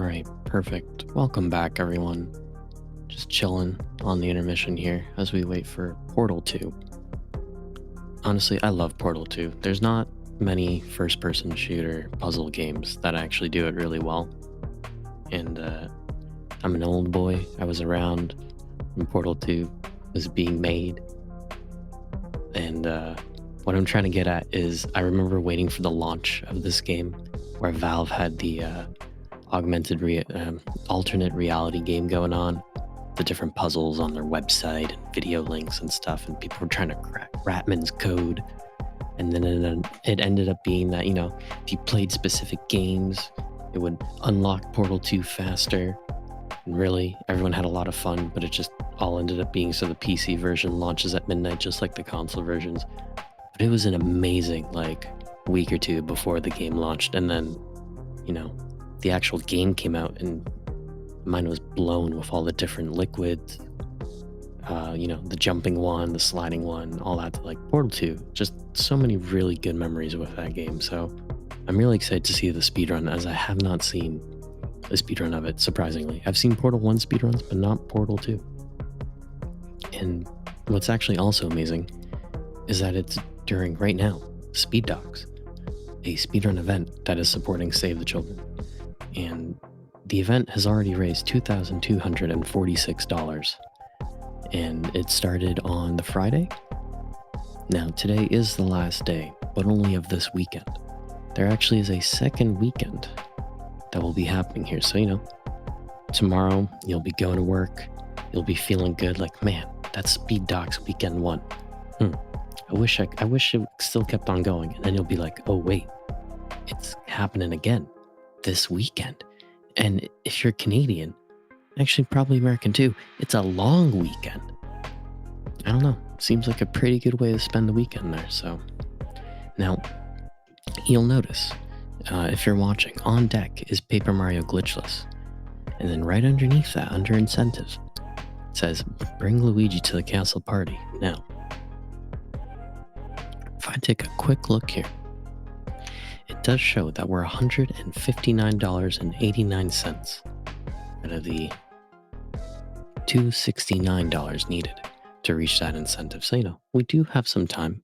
Alright, perfect. Welcome back, everyone. Just chilling on the intermission here as we wait for Portal 2. Honestly, I love Portal 2. There's not many first-person shooter puzzle games that actually do it really well. And I'm an old boy. I was around when Portal 2 was being made. And what I'm trying to get at is I remember waiting for the launch of this game where Valve had the alternate reality game going on, the different puzzles on their website and video links and stuff, and people were trying to crack Ratman's code. And then it ended up being that, if you played specific games, it would unlock Portal 2 faster. And really, everyone had a lot of fun, but it just all ended up being so the PC version launches at midnight, just like the console versions. But it was an amazing, week or two before the game launched. And then, the actual game came out and mine was blown with all the different liquids, the jumping one, the sliding one, all that, like Portal 2. Just so many really good memories with that game. So I'm really excited to see the speedrun, as I have not seen a speedrun of it, surprisingly. I've seen Portal 1 speedruns, but not Portal 2. And what's actually also amazing is that it's during, right now, SpeedDocs, a speedrun event that is supporting Save the Children. And the event has already raised $2,246. And it started on the Friday. Now, today is the last day, but only of this weekend. There actually is a second weekend that will be happening here. So, tomorrow you'll be going to work. You'll be feeling good, like, man, that's SpeedDocs weekend 1. I wish it still kept on going. And then you'll be like, oh, wait, it's happening again this weekend. And if you're Canadian, actually probably American too, it's a long weekend. I don't know. Seems like a pretty good way to spend the weekend there. So now you'll notice, if you're watching, on deck is Paper Mario Glitchless. And then right underneath that, under incentives, it says, bring Luigi to the castle party. Now, if I take a quick look here, it does show that we're $159.89 out of the $269 needed to reach that incentive. So, we do have some time.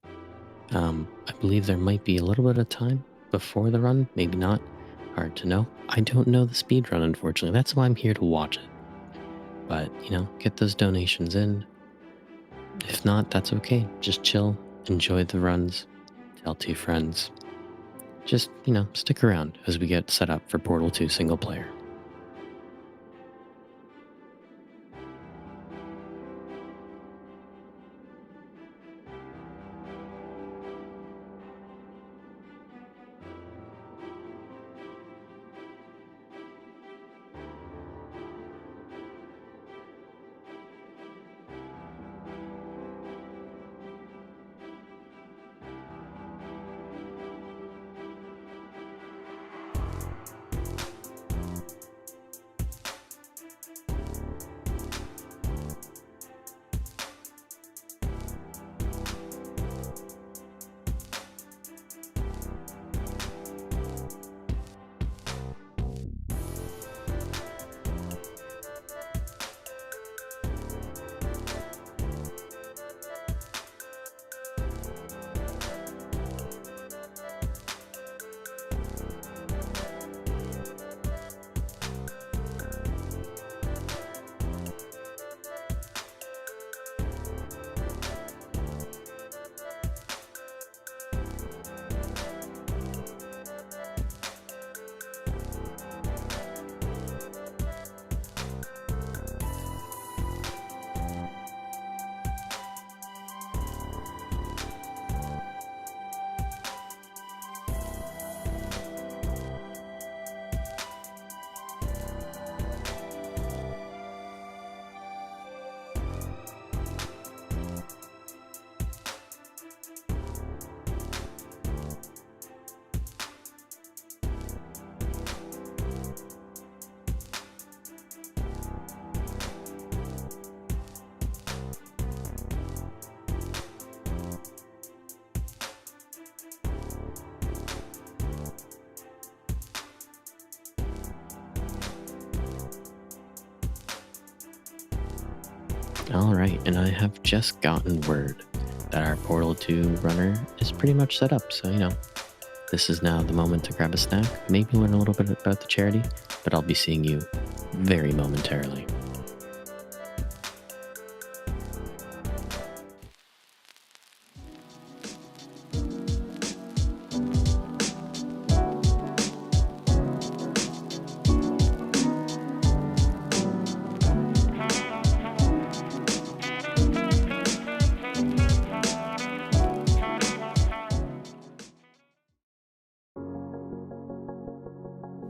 I believe there might be a little bit of time before the run, maybe not. Hard to know. I don't know the speed run, unfortunately. That's why I'm here to watch it. But, get those donations in. If not, that's okay. Just chill, enjoy the runs, tell 2 friends. Just, stick around as we get set up for Portal 2 single player. Alright, and I have just gotten word that our Portal 2 runner is pretty much set up, so this is now the moment to grab a snack, maybe learn a little bit about the charity, but I'll be seeing you very momentarily.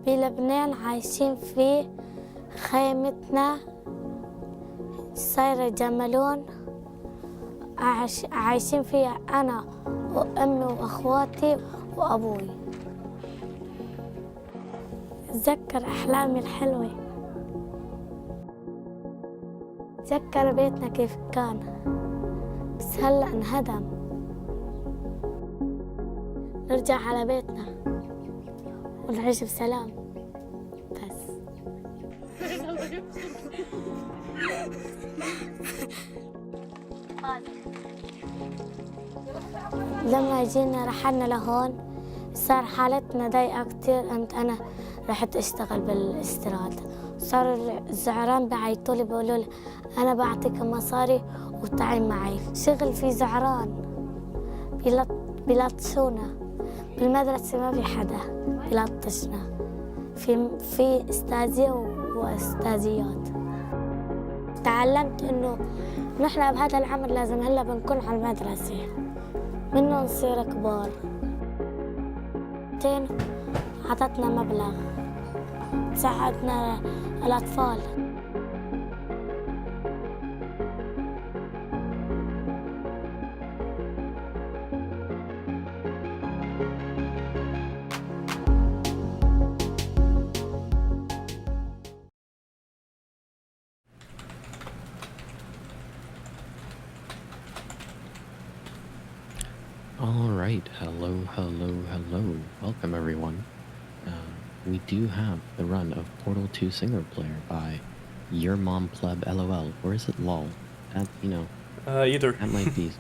في لبنان عايشين في خيمتنا صايرة جملون عايشين فيها أنا وأمي وأخواتي وأبوي. أتذكر أحلامي الحلوة، أتذكر بيتنا كيف كان، بس هلأ انهدم. نرجع على بيتنا ونعيش بسلام بس. لما جينا رحلنا لهون صار حالتنا ضيقة كتير. أنا رحت أشتغل بالاستيراد، صار الزعران بعيطولي بيقولوا لي أنا بعطيك مصاري وتعي معي. شغل في زعران بيلطشونا بالمدرسة، ما في حدا بيلطشنا، في استاذية واستاذيات. تعلمت إنه نحن بهذا العمر لازم هلا بنكون على المدرسة منه نصير كبار. عطتنا مبلغ ساعدنا الأطفال. Alright, hello. Welcome everyone. We do have the run of Portal 2 single player by UrMomPlebLol, or is it LOL? That, Either. that might be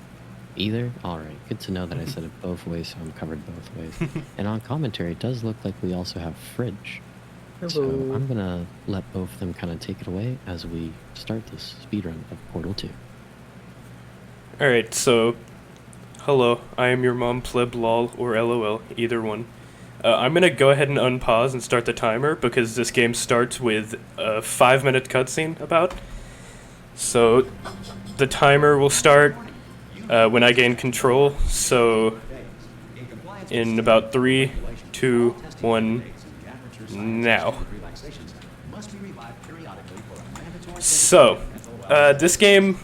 either? Alright, good to know that I said it both ways, so I'm covered both ways. And on commentary, it does look like we also have Fridge. Hello. So I'm gonna let both of them kind of take it away as we start this speedrun of Portal 2. Alright, so hello, I am your mom pleb lol or LOL, either one. I'm gonna go ahead and unpause and start the timer because this game starts with a 5-minute cutscene about. So the timer will start when I gain control, so in about 3, 2, 1, now. So, this game,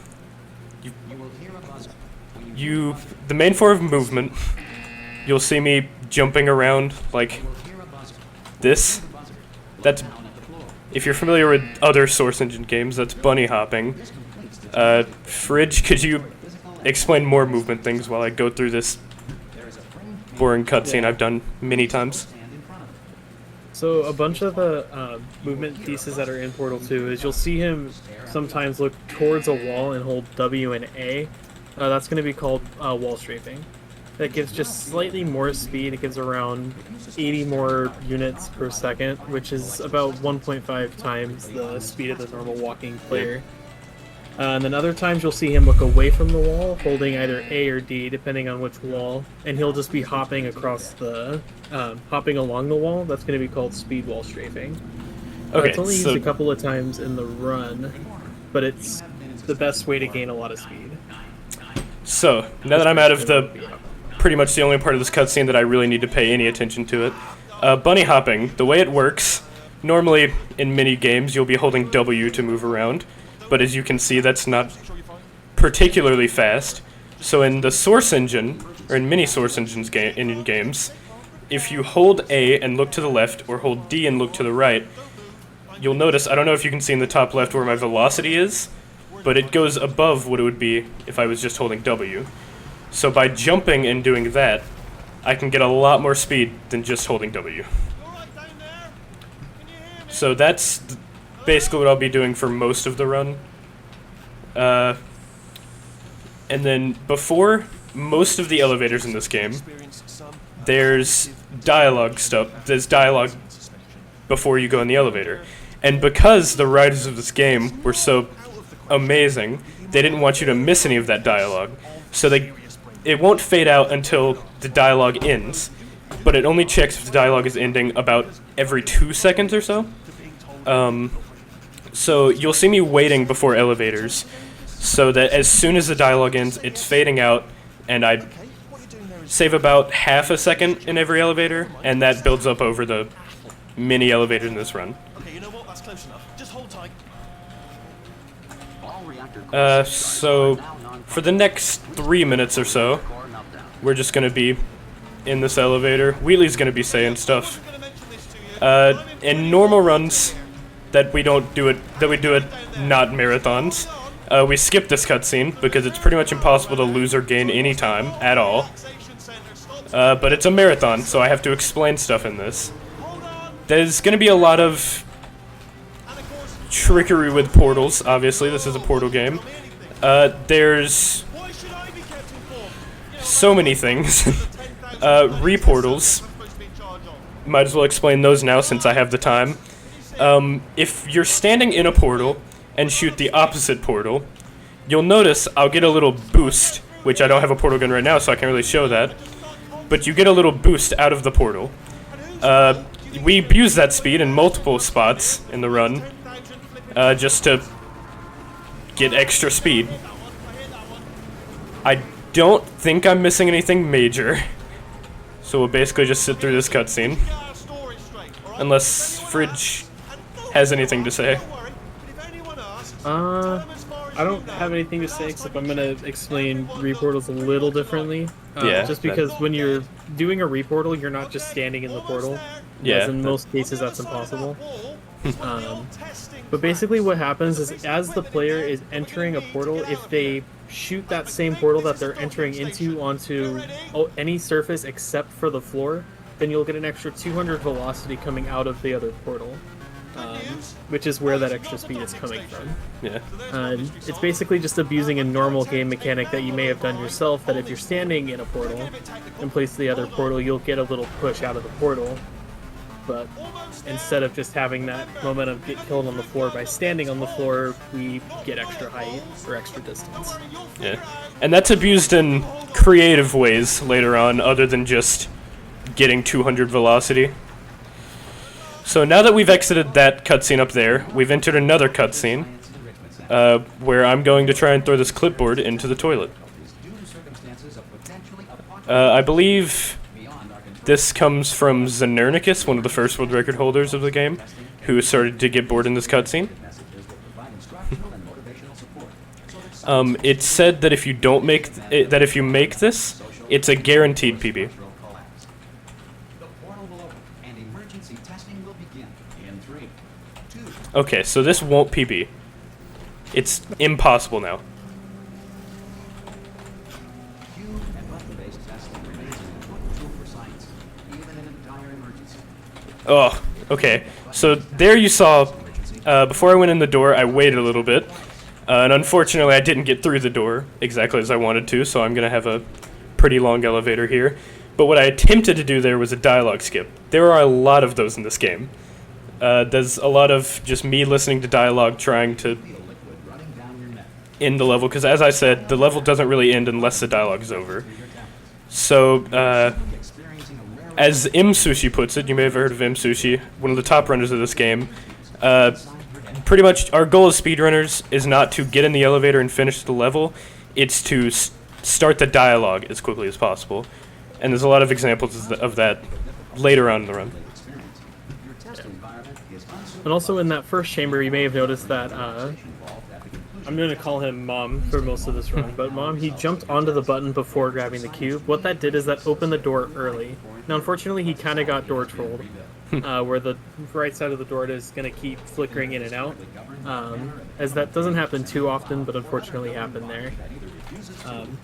the main form of movement, you'll see me jumping around like this. That's, if you're familiar with other Source Engine games, that's bunny hopping. Fridge, could you explain more movement things while I go through this boring cutscene I've done many times? So a bunch of the movement pieces that are in Portal 2 is you'll see him sometimes look towards a wall and hold W and A. That's going to be called wall strafing. That gives just slightly more speed. It gives around 80 more units per second, which is about 1.5 times the speed of the normal walking player. And then other times you'll see him look away from the wall, holding either A or D, depending on which wall, and he'll just be hopping across the, hopping along the wall. That's going to be called speed wall strafing. Okay, it's only used a couple of times in the run, but it's the best way to gain a lot of speed. So, now that I'm out of pretty much the only part of this cutscene that I really need to pay any attention to it, bunny hopping, the way it works, normally in mini games you'll be holding W to move around, but as you can see that's not particularly fast. So in the Source Engine, or in many Source Engines in games, if you hold A and look to the left, or hold D and look to the right, you'll notice, I don't know if you can see in the top left where my velocity is, but it goes above what it would be if I was just holding W. So by jumping and doing that, I can get a lot more speed than just holding W. So that's basically what I'll be doing for most of the run. And then before most of the elevators in this game, there's dialogue stuff. There's dialogue before you go in the elevator. And because the writers of this game were so amazing, they didn't want you to miss any of that dialogue. So it won't fade out until the dialogue ends, but it only checks if the dialogue is ending about every 2 seconds or so. So you'll see me waiting before elevators, so that as soon as the dialogue ends, it's fading out, and I save about half a second in every elevator, and that builds up over the mini elevators in this run. Okay, you know what? That's close enough. Just hold tight. So for the next 3 minutes or so, we're just gonna be in this elevator. Wheatley's gonna be saying stuff. In normal runs that we do it not marathons, we skip this cutscene because it's pretty much impossible to lose or gain any time at all. But it's a marathon, so I have to explain stuff in this. There's gonna be a lot of trickery with portals, obviously. This is a portal game. There's so many things. Reportals. Might as well explain those now since I have the time. If you're standing in a portal and shoot the opposite portal, you'll notice I'll get a little boost, which I don't have a portal gun right now, so I can't really show that. But you get a little boost out of the portal. We use that speed in multiple spots in the run, just to get extra speed. I don't think I'm missing anything major, so we'll basically just sit through this cutscene. Unless Fridge has anything to say. I don't have anything to say except I'm gonna explain reportals a little differently. Yeah. Just because when you're doing a reportal, you're not just standing in the portal. Yeah. Because in most cases that's impossible. But basically what happens is as the player is entering a portal, if they shoot that same portal that they're entering into onto any surface except for the floor, then you'll get an extra 200 velocity coming out of the other portal. Which is where that extra speed is coming from. Yeah. It's basically just abusing a normal game mechanic that you may have done yourself, that if you're standing in a portal and place the other portal, you'll get a little push out of the portal. But instead of just having that momentum get killed on the floor by standing on the floor, we get extra height or extra distance. Yeah. And that's abused in creative ways later on, other than just getting 200 velocity. So now that we've exited that cutscene up there, we've entered another cutscene, where I'm going to try and throw this clipboard into the toilet. I believe this comes from Xenernicus, one of the first world record holders of the game, who started to get bored in this cutscene. It's said that if you don't make if you make this, it's a guaranteed PB. Okay, so this won't PB. It's impossible now. Oh, okay. So there you saw, before I went in the door, I waited a little bit. And unfortunately, I didn't get through the door exactly as I wanted to, so I'm going to have a pretty long elevator here. But what I attempted to do there was a dialogue skip. There are a lot of those in this game. There's a lot of just me listening to dialogue trying to end the level, because as I said, the level doesn't really end unless the dialogue is over. So, as Sushi puts it, you may have heard of Sushi, one of the top runners of this game, pretty much our goal as speedrunners is not to get in the elevator and finish the level, it's to start the dialogue as quickly as possible. And there's a lot of examples of that later on in the run. And also in that first chamber, you may have noticed that, I'm going to call him Mom for most of this run, but Mom, he jumped onto the button before grabbing the cube. What that did is that opened the door early. Now, unfortunately, he kind of got door trolled, where the right side of the door is going to keep flickering in and out, as that doesn't happen too often, but unfortunately happened there.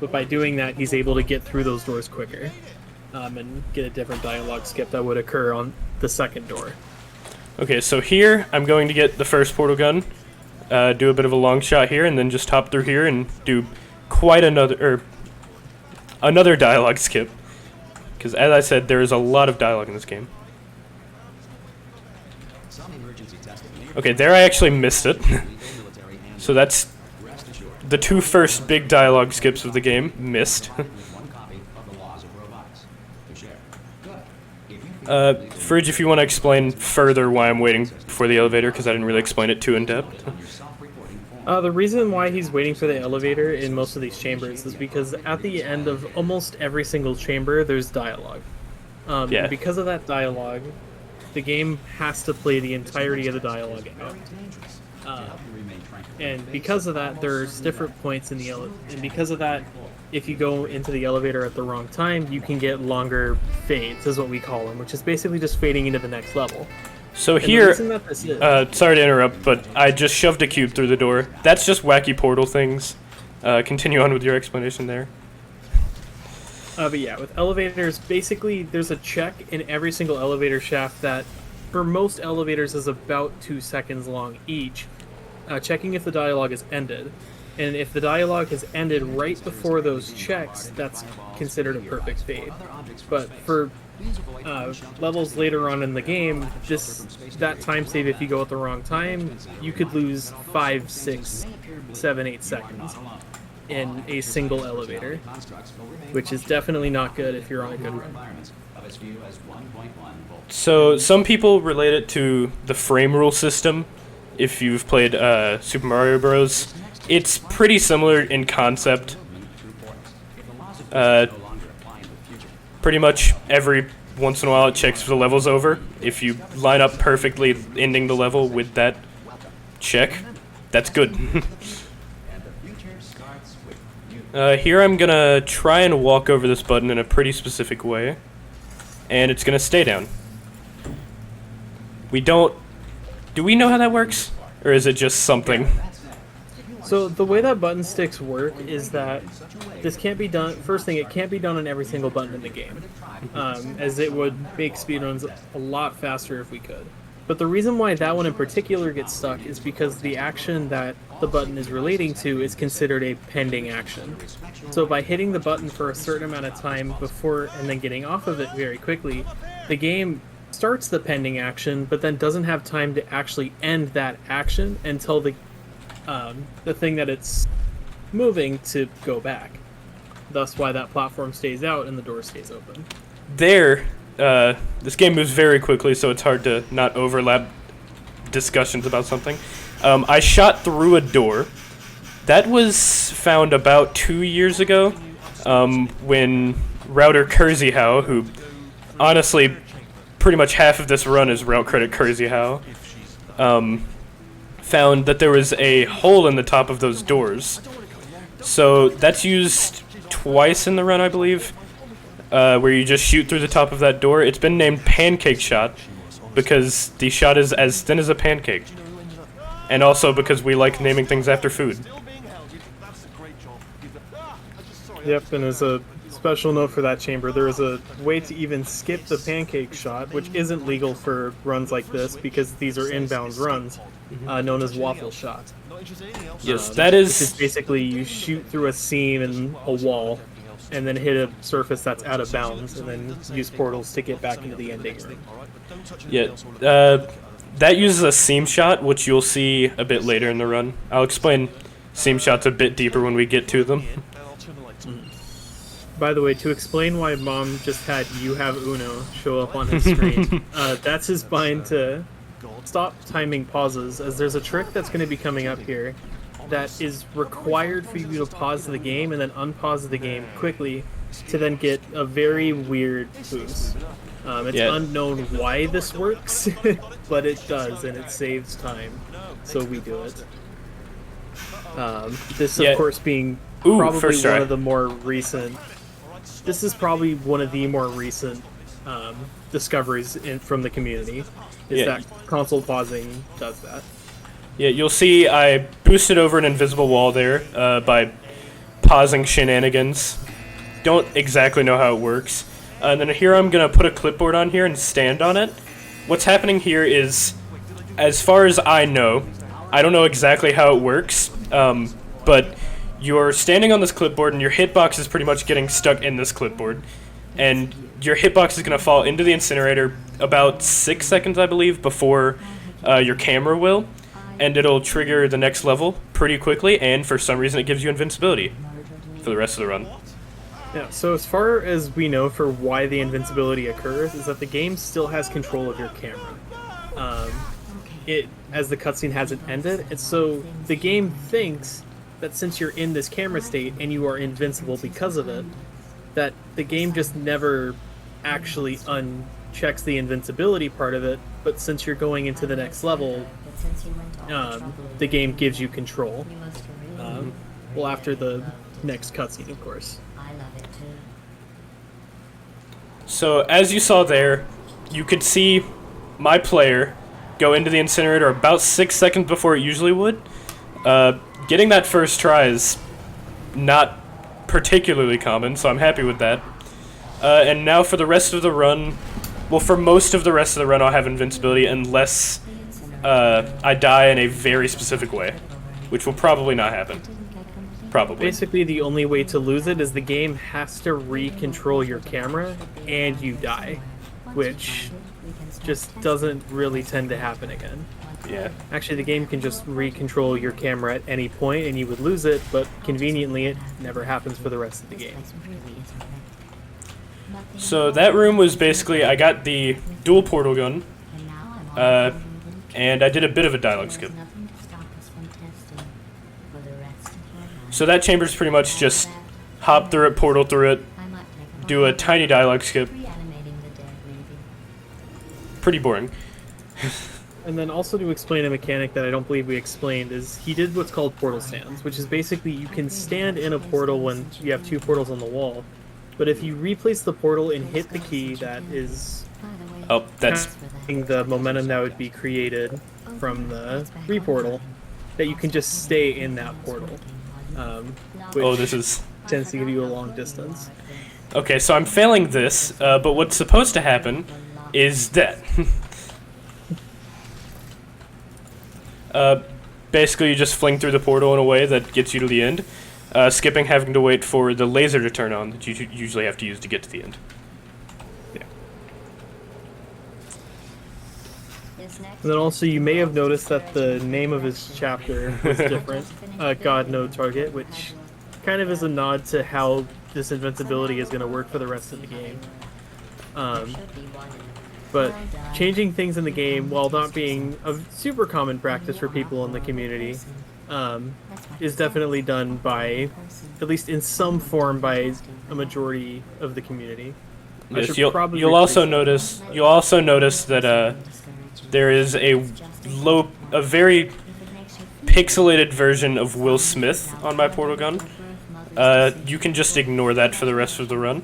But by doing that, he's able to get through those doors quicker, and get a different dialogue skip that would occur on the second door. Okay, so here I'm going to get the first portal gun. do a bit of a long shot here, and then just hop through here and do quite another dialogue skip. Because as I said, there is a lot of dialogue in this game. Okay, there I actually missed it. So that's the 2 first big dialogue skips of the game missed. Fridge, if you want to explain further why I'm waiting for the elevator, because I didn't really explain it too in depth. The reason why he's waiting for the elevator in most of these chambers is because at the end of almost every single chamber, there's dialogue. Yeah. And because of that dialogue, the game has to play the entirety of the dialogue out. And because of that, there's different points in the elevator. And because of that, if you go into the elevator at the wrong time, you can get longer fades, is what we call them, which is basically just fading into the next level. So And the here, reason that this is- sorry to interrupt, but I just shoved a cube through the door. That's just wacky portal things. Continue on with your explanation there. But yeah, with elevators, basically there's a check in every single elevator shaft that, for most elevators, is about 2 seconds long each, checking if the dialogue is ended. And if the dialogue has ended right before those checks, that's considered a perfect fade. But for levels later on in the game, that time save, if you go at the wrong time, you could lose 5, 6, 7, 8 seconds in a single elevator, which is definitely not good if you're on a good run. So some people relate it to the frame rule system. If you've played Super Mario Bros., it's pretty similar in concept. Pretty much every once in a while it checks if the level's over. If you line up perfectly ending the level with that check, that's good. Here I'm gonna try and walk over this button in a pretty specific way, and it's gonna stay down. Do we know how that works? Or is it just something? So the way that button sticks work is that this can't be done. First thing, it can't be done on every single button in the game, as it would make speedruns a lot faster if we could. But the reason why that one in particular gets stuck is because the action that the button is relating to is considered a pending action. So by hitting the button for a certain amount of time before and then getting off of it very quickly, the game starts the pending action, but then doesn't have time to actually end that action until the thing that it's moving to go back. Thus why that platform stays out and the door stays open. This game moves very quickly, so it's hard to not overlap discussions about something. I shot through a door. That was found about 2 years ago, when Router Kurziehow, who honestly pretty much half of this run is route credit Kurziehow, found that there was a hole in the top of those doors. So that's used twice in the run, I believe, where you just shoot through the top of that door. It's been named Pancake Shot because the shot is as thin as a pancake. And also because we like naming things after food. Yep, and as a special note for that chamber, there is a way to even skip the pancake shot, which isn't legal for runs like this because these are inbound runs, known as waffle shot. Yes, that is... Which is basically you shoot through a seam in a wall and then hit a surface that's out of bounds and then use portals to get back into the ending room. Yeah, that uses a seam shot, which you'll see a bit later in the run. I'll explain seam shots a bit deeper when we get to them. By the way, to explain why Mom just had "You Have Uno" show up on his screen, that's his bind to stop timing pauses, as there's a trick that's going to be coming up here that is required for you to pause the game and then unpause the game quickly to then get a very weird boost. It's unknown why this works, but it does, and it saves time, so we do it. This, of course, being probably one of the more recent... This is probably one of the more recent discoveries from the community, is that console pausing does that. Yeah, you'll see I boosted over an invisible wall there by pausing shenanigans. Don't exactly know how it works. And then here I'm going to put a clipboard on here and stand on it. What's happening here is, as far as I know, I don't know exactly how it works, but you're standing on this clipboard and your hitbox is pretty much getting stuck in this clipboard. And your hitbox is going to fall into the incinerator about 6 seconds, I believe, before your camera will. And it'll trigger the next level pretty quickly, and for some reason it gives you invincibility for the rest of the run. Yeah, so as far as we know for why the invincibility occurs is that the game still has control of your camera. As the cutscene hasn't ended, and so the game thinks that since you're in this camera state and you are invincible because of it, that the game just never actually unchecks the invincibility part of it, but since you're going into the next level, the game gives you control. Well, after the next cutscene, of course. So, as you saw there, you could see my player go into the incinerator about 6 seconds before it usually would. Getting that first try is not particularly common, so I'm happy with that. And now for the rest of the run, well, for most of the rest of the run, I'll have invincibility unless I die in a very specific way, which will probably not happen. Probably. Basically, the only way to lose it is the game has to re-control your camera and you die, which just doesn't really tend to happen again. Yeah. Actually, the game can just re-control your camera at any point and you would lose it, but conveniently it never happens for the rest of the game. So that room was basically, I got the dual portal gun, and I did a bit of a dialogue skip. So that chamber's pretty much just hop through it, portal through it, do a tiny dialogue skip. Pretty boring. And then also to explain a mechanic that I don't believe we explained is he did what's called portal stands, which is basically you can stand in a portal when you have 2 portals on the wall, but if you replace the portal and hit the key that is that's the momentum that would be created from the re-portal, that you can just stay in that portal. Which this is... tends to give you a long distance. Okay, so I'm failing this, but what's supposed to happen is that... basically you just fling through the portal in a way that gets you to the end, skipping having to wait for the laser to turn on that you usually have to use to get to the end. Yeah. And then also you may have noticed that the name of his chapter was different, God No Target, which kind of is a nod to how this invincibility is going to work for the rest of the game. But changing things in the game, while not being a super common practice for people in the community, is definitely done by, at least in some form, by a majority of the community. Yes, you'll also notice that there is a very pixelated version of Will Smith on my portal gun. You can just ignore that for the rest of the run.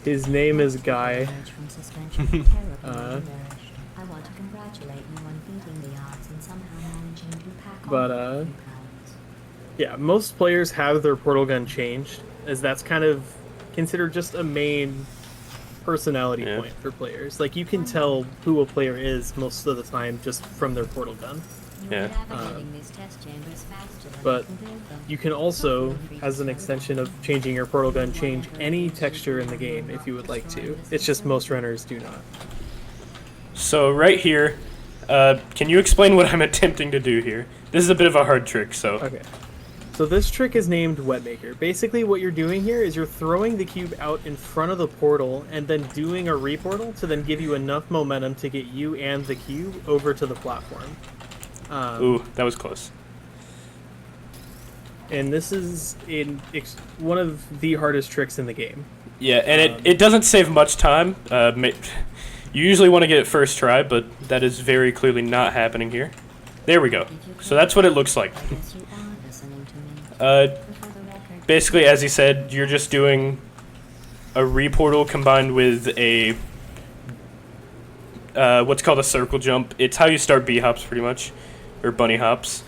His name is Guy. Yeah, most players have their portal gun changed, as that's kind of considered just a main personality point for players. Like, you can tell who a player is most of the time just from their portal gun. Yeah. But you can also, as an extension of changing your portal gun, change any texture in the game if you would like to. It's just most runners do not. So right here, can you explain what I'm attempting to do here? This is a bit of a hard trick, so... Okay. So this trick is named Wetmaker. Basically what you're doing here is you're throwing the cube out in front of the portal and then doing a re-portal to then give you enough momentum to get you and the cube over to the platform. Ooh, that was close. And this is one of the hardest tricks in the game. Yeah, and it doesn't save much time. You usually want to get it first try, but that is very clearly not happening here. There we go. So that's what it looks like. Basically, as he said, you're just doing a re-portal combined with a what's called a circle jump. It's how you start B-hops, pretty much, or bunny hops.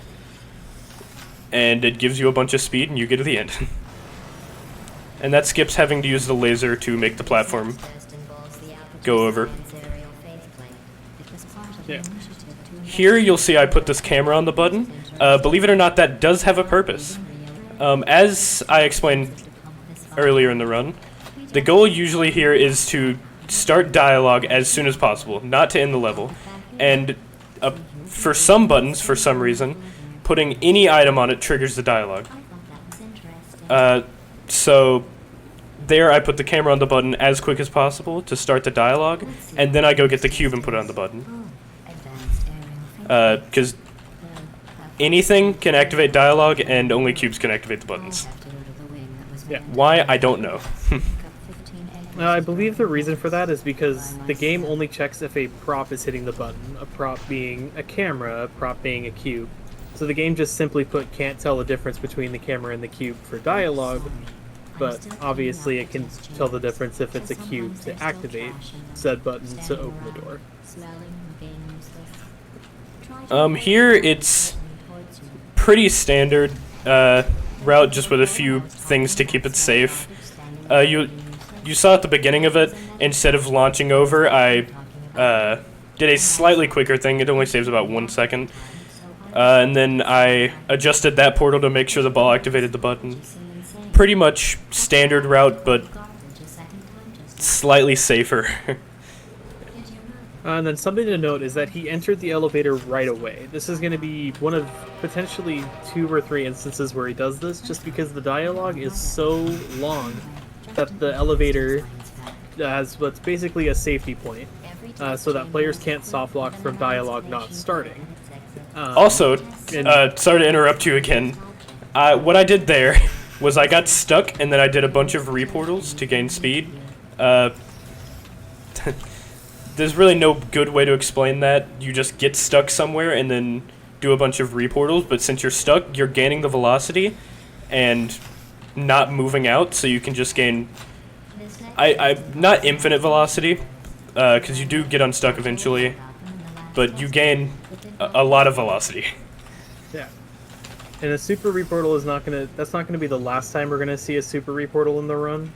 And it gives you a bunch of speed, and you get to the end. And that skips having to use the laser to make the platform go over. Yeah. here you'll see I put this camera on the button. Believe it or not, that does have a purpose. As I explained earlier in the run, the goal usually here is to start dialogue as soon as possible, not to end the level. And for some buttons, for some reason, putting any item on it triggers the dialogue. So there I put the camera on the button as quick as possible to start the dialogue, and then I go get the cube and put it on the button. Because anything can activate dialogue, and only cubes can activate the buttons. Yeah. Why? I don't know. I believe the reason for that is because the game only checks if a prop is hitting the button, a prop being a camera, a prop being a cube. So the game just simply put can't tell the difference between the camera and the cube for dialogue, but obviously it can tell the difference if it's a cube to activate said button to open the door. Here it's pretty standard route, just with a few things to keep it safe. You saw at the beginning of it, instead of launching over, I did a slightly quicker thing. It only saves about 1 second. And then I adjusted that portal to make sure the ball activated the button. Pretty much standard route, but slightly safer. And then something to note is that he entered the elevator right away. This is going to be one of potentially 2 or 3 instances where he does this, just because the dialogue is so long that the elevator has what's basically a safety point, so that players can't soft lock from dialogue not starting. Also, sorry to interrupt you again. What I did there was I got stuck, and then I did a bunch of reportals to gain speed. There's really no good way to explain that. You just get stuck somewhere and then do a bunch of reportals, but since you're stuck, you're gaining the velocity and not moving out, so you can just gain... not infinite velocity, because you do get unstuck eventually, but you gain a lot of velocity. Yeah. And a super reportal is that's not gonna be the last time we're gonna see a super reportal in the run.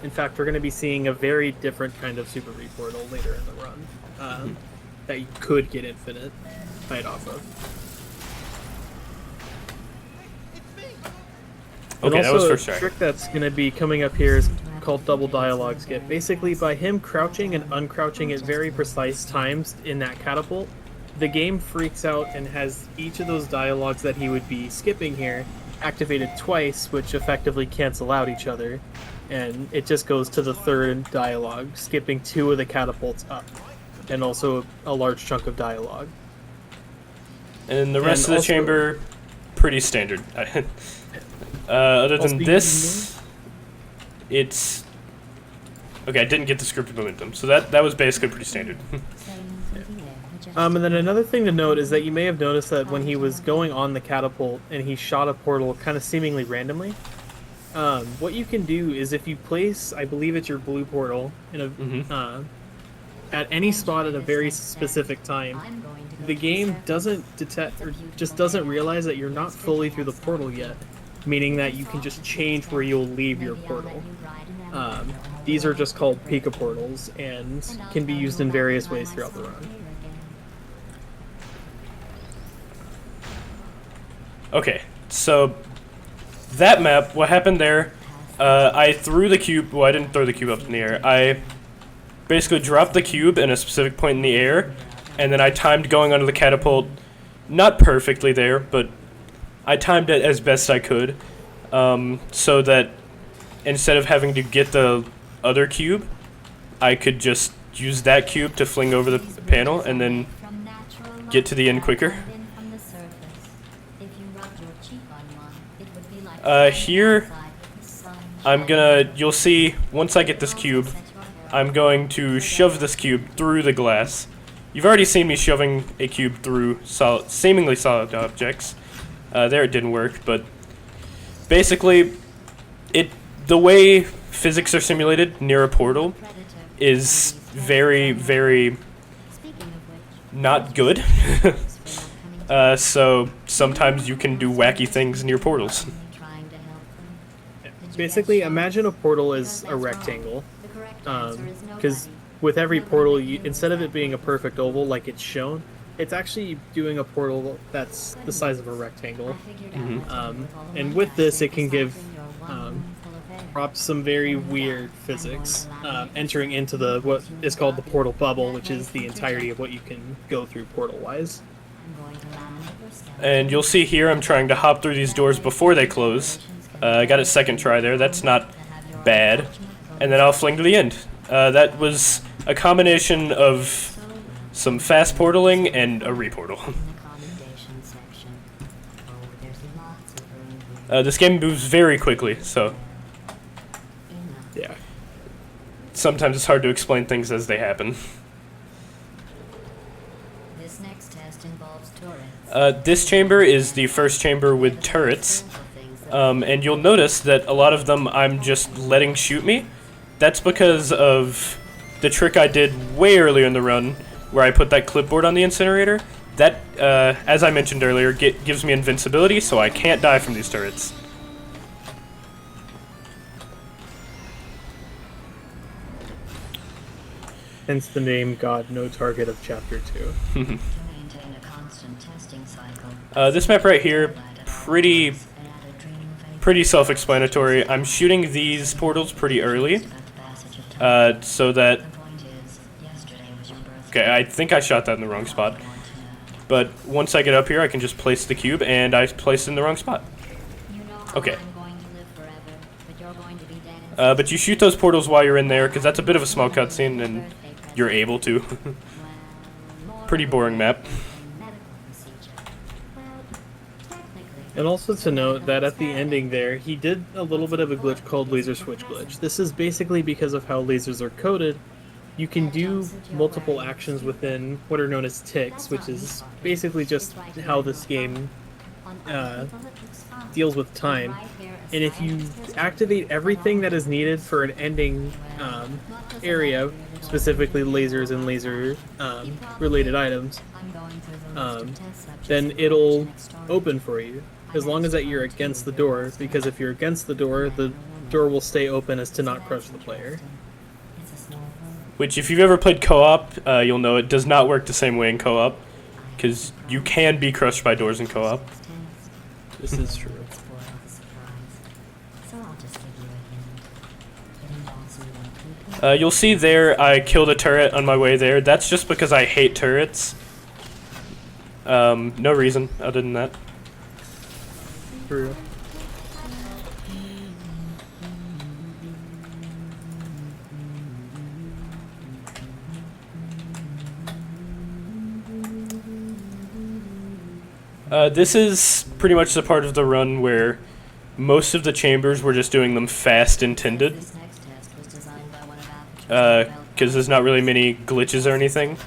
In fact, we're gonna be seeing a very different kind of super reportal later in the run, that you could get infinite fight off of. Okay, and that was also for sure. a trick that's gonna be coming up here is called double dialogue skip. Basically, by him crouching and uncrouching at very precise times in that catapult, the game freaks out and has each of those dialogues that he would be skipping here activated twice, which effectively cancel out each other, and it just goes to the third dialogue, skipping 2 of the catapults up, and also a large chunk of dialogue. And the rest of the chamber, pretty standard. Other than this, it's... Okay, I didn't get the scripted momentum, so that was basically pretty standard. And then another thing to note is that you may have noticed that when he was going on the catapult and he shot a portal kind of seemingly randomly, what you can do is if you place, I believe it's your blue portal, in a at any spot at a very specific time, the game doesn't detect or just doesn't realize that you're not fully through the portal yet, meaning that you can just change where you'll leave your portal. These are just called Pika portals and can be used in various ways throughout the run. Okay, so that map, what happened there, I threw the cube, well I didn't throw the cube up in the air, I basically dropped the cube in a specific point in the air, and then I timed going onto the catapult, not perfectly there, but I timed it as best I could, so that instead of having to get the other cube, I could just use that cube to fling over the panel and then get to the end quicker. Here, you'll see, once I get this cube, I'm going to shove this cube through the glass. You've already seen me shoving a cube through seemingly solid objects. There it didn't work, but basically, the way physics are simulated near a portal is very, very not good. So sometimes you can do wacky things near portals. Basically, imagine a portal as a rectangle, because with every portal, instead of it being a perfect oval like it's shown, it's actually doing a portal that's the size of a rectangle. And with this, it can give props some very weird physics, entering into what is called the portal bubble, which is the entirety of what you can go through portal-wise. And you'll see here I'm trying to hop through these doors before they close. I got a second try there. That's not bad. And then I'll fling to the end. That was a combination of some fast portaling and a reportal. This game moves very quickly, so Yeah. sometimes it's hard to explain things as they happen. This next test involves turrets. This chamber is the first chamber with turrets, and you'll notice that a lot of them I'm just letting shoot me. That's because of the trick I did way earlier in the run, where I put that clipboard on the incinerator. That, as I mentioned earlier, gives me invincibility, so I can't die from these turrets. Hence the name God No Target of Chapter 2. Maintain a constant testing cycle. This map right here, pretty self-explanatory. I'm shooting these portals pretty early, so that... Okay, I think I shot that in the wrong spot. But once I get up here, I can just place the cube, and I placed it in the wrong spot. Okay. But you shoot those portals while you're in there, because that's a bit of a small cutscene, and you're able to. Pretty boring map. And also to note that at the ending there, he did a little bit of a glitch called laser switch glitch. This is basically because of how lasers are coded. You can do multiple actions within what are known as ticks, which is basically just how this game deals with time. And if you activate everything that is needed for an ending area, specifically lasers and laser related items, then it'll open for you, as long as that you're against the door, because if you're against the door will stay open as to not crush the player. Which, if you've ever played co-op, you'll know it does not work the same way in co-op, because you can be crushed by doors in co-op. This is true. You'll see there I killed a turret on my way there. That's just because I hate turrets. No reason other than that. True. This is pretty much the part of the run where most of the chambers were just doing them fast intended. Because there's not really many glitches or anything.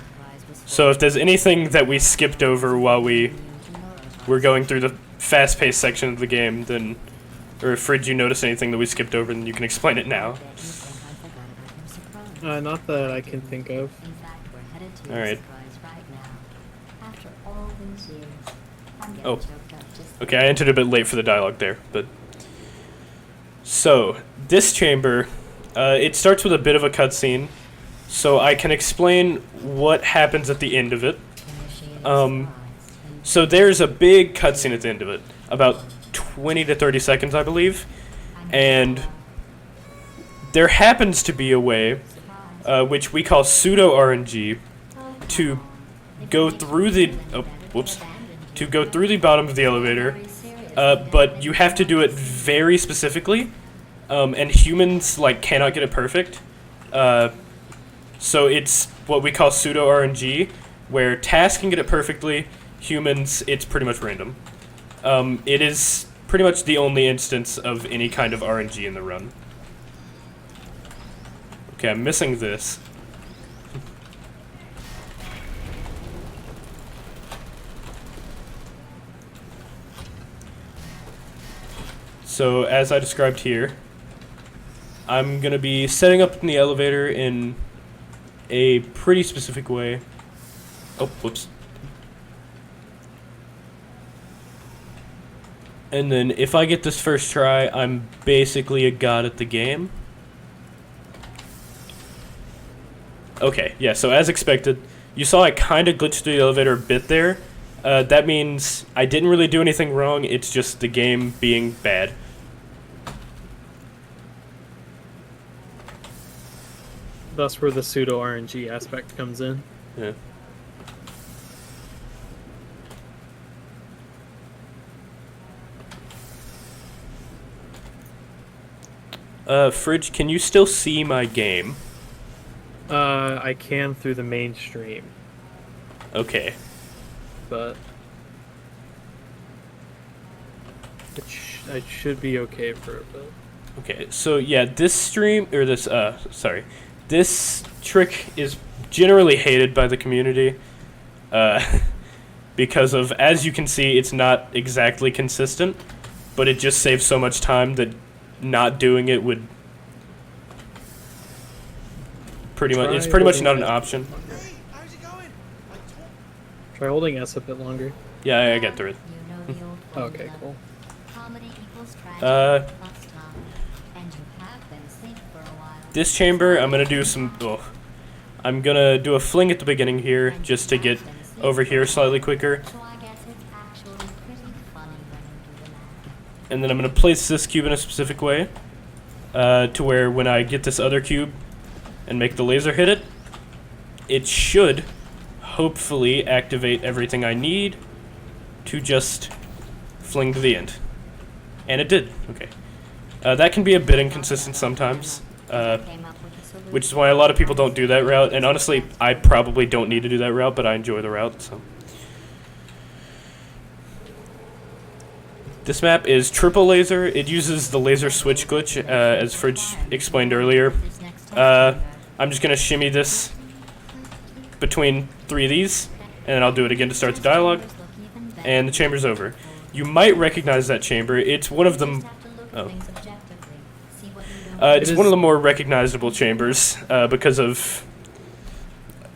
So if there's anything that we skipped over while we were going through the fast-paced section of the game, then, or if Frid, you notice anything that we skipped over, then you can explain it now. Not that I can think of. Alright. Oh. Okay, I entered a bit late for the dialogue there, but... So, this chamber, it starts with a bit of a cutscene, so I can explain what happens at the end of it. So there's a big cutscene at the end of it, about 20 to 30 seconds, I believe, and there happens to be a way, which we call pseudo RNG, to go through the to go through the bottom of the elevator, but you have to do it very specifically, and humans cannot get it perfect. So it's what we call pseudo RNG, where tasks can get it perfectly. Humans, it's pretty much random. It is pretty much the only instance of any kind of RNG in the run. Okay, I'm missing this. So, as I described here, I'm going to be setting up in the elevator in a pretty specific way. Oh, whoops. And then if I get this first try, I'm basically a god at the game. Okay, yeah, so as expected, You saw I kind of glitched through the elevator a bit there. That means I didn't really do anything wrong, it's just the game being bad. That's where the pseudo RNG aspect comes in. Yeah. Fridge, can you still see my game? I can through the main stream, Okay. but I should be okay for a bit. Okay, so yeah, this stream, or this, sorry. This trick is generally hated by the community, because of, as you can see, it's not exactly consistent, but it just saves so much time that not doing it would it's pretty much not an option. Hey, how's it going? Try holding S a bit longer. Yeah, I got through it. You know the old Okay, formula. cool. Comedy equals tragedy plus time. And you have been asleep for a while. This chamber, I'm gonna do some, I'm gonna do a fling at the beginning here, just to get over here slightly quicker. So I guess it's actually pretty funny when you do the math. And then I'm gonna place this cube in a specific way, to where when I get this other cube and make the laser hit it, it should hopefully activate everything I need to just fling to the end. And it did. Okay. That can be a bit inconsistent sometimes, Came up with a solution. which is why a lot of people don't do that route. And honestly, I probably don't need to do that route, but I enjoy the route. So this map is triple laser. It uses the laser switch glitch, as Fridge explained earlier. This next test I'm just gonna shimmy this between 3 of these, and then I'll do it again to start the dialogue, and the chamber's over. You might recognize that chamber. It's one of them. Oh. It's one of the more recognizable chambers because of,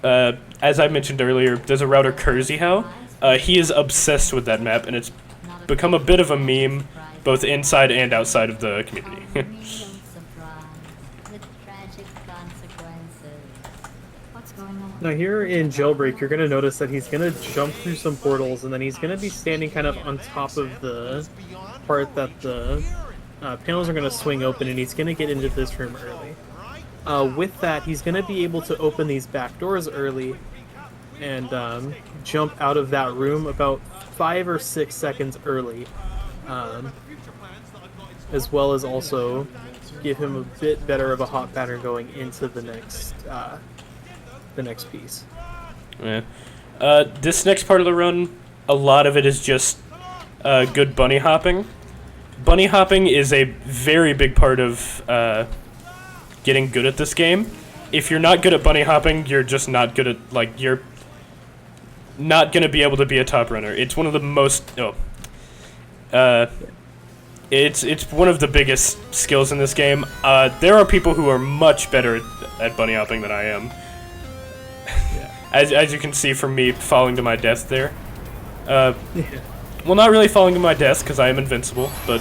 as I mentioned earlier, there's a router Kurzihow. He is obsessed with that map, and it's become a bit of a meme both inside and outside of the community. Now here in Jailbreak, you're going to notice that he's going to jump through some portals, and then he's going to be standing kind of on top of the part that the panels are going to swing open, and he's going to get into this room early. With that, he's going to be able to open these back doors early and jump out of that room about 5 or 6 seconds early, as well as also give him a bit better of a hop pattern going into the next piece. Yeah. This next part of the run, a lot of it is just good bunny hopping. Bunny hopping is a very big part of getting good at this game. If you're not good at bunny hopping, you're just not good at, like, you're not going to be able to be a top runner. It's one of the most, it's one of the biggest skills in this game. There are people who are much better at bunny hopping than I am. As you can see from me falling to my death there. Well, not really falling to my death, because I am invincible, but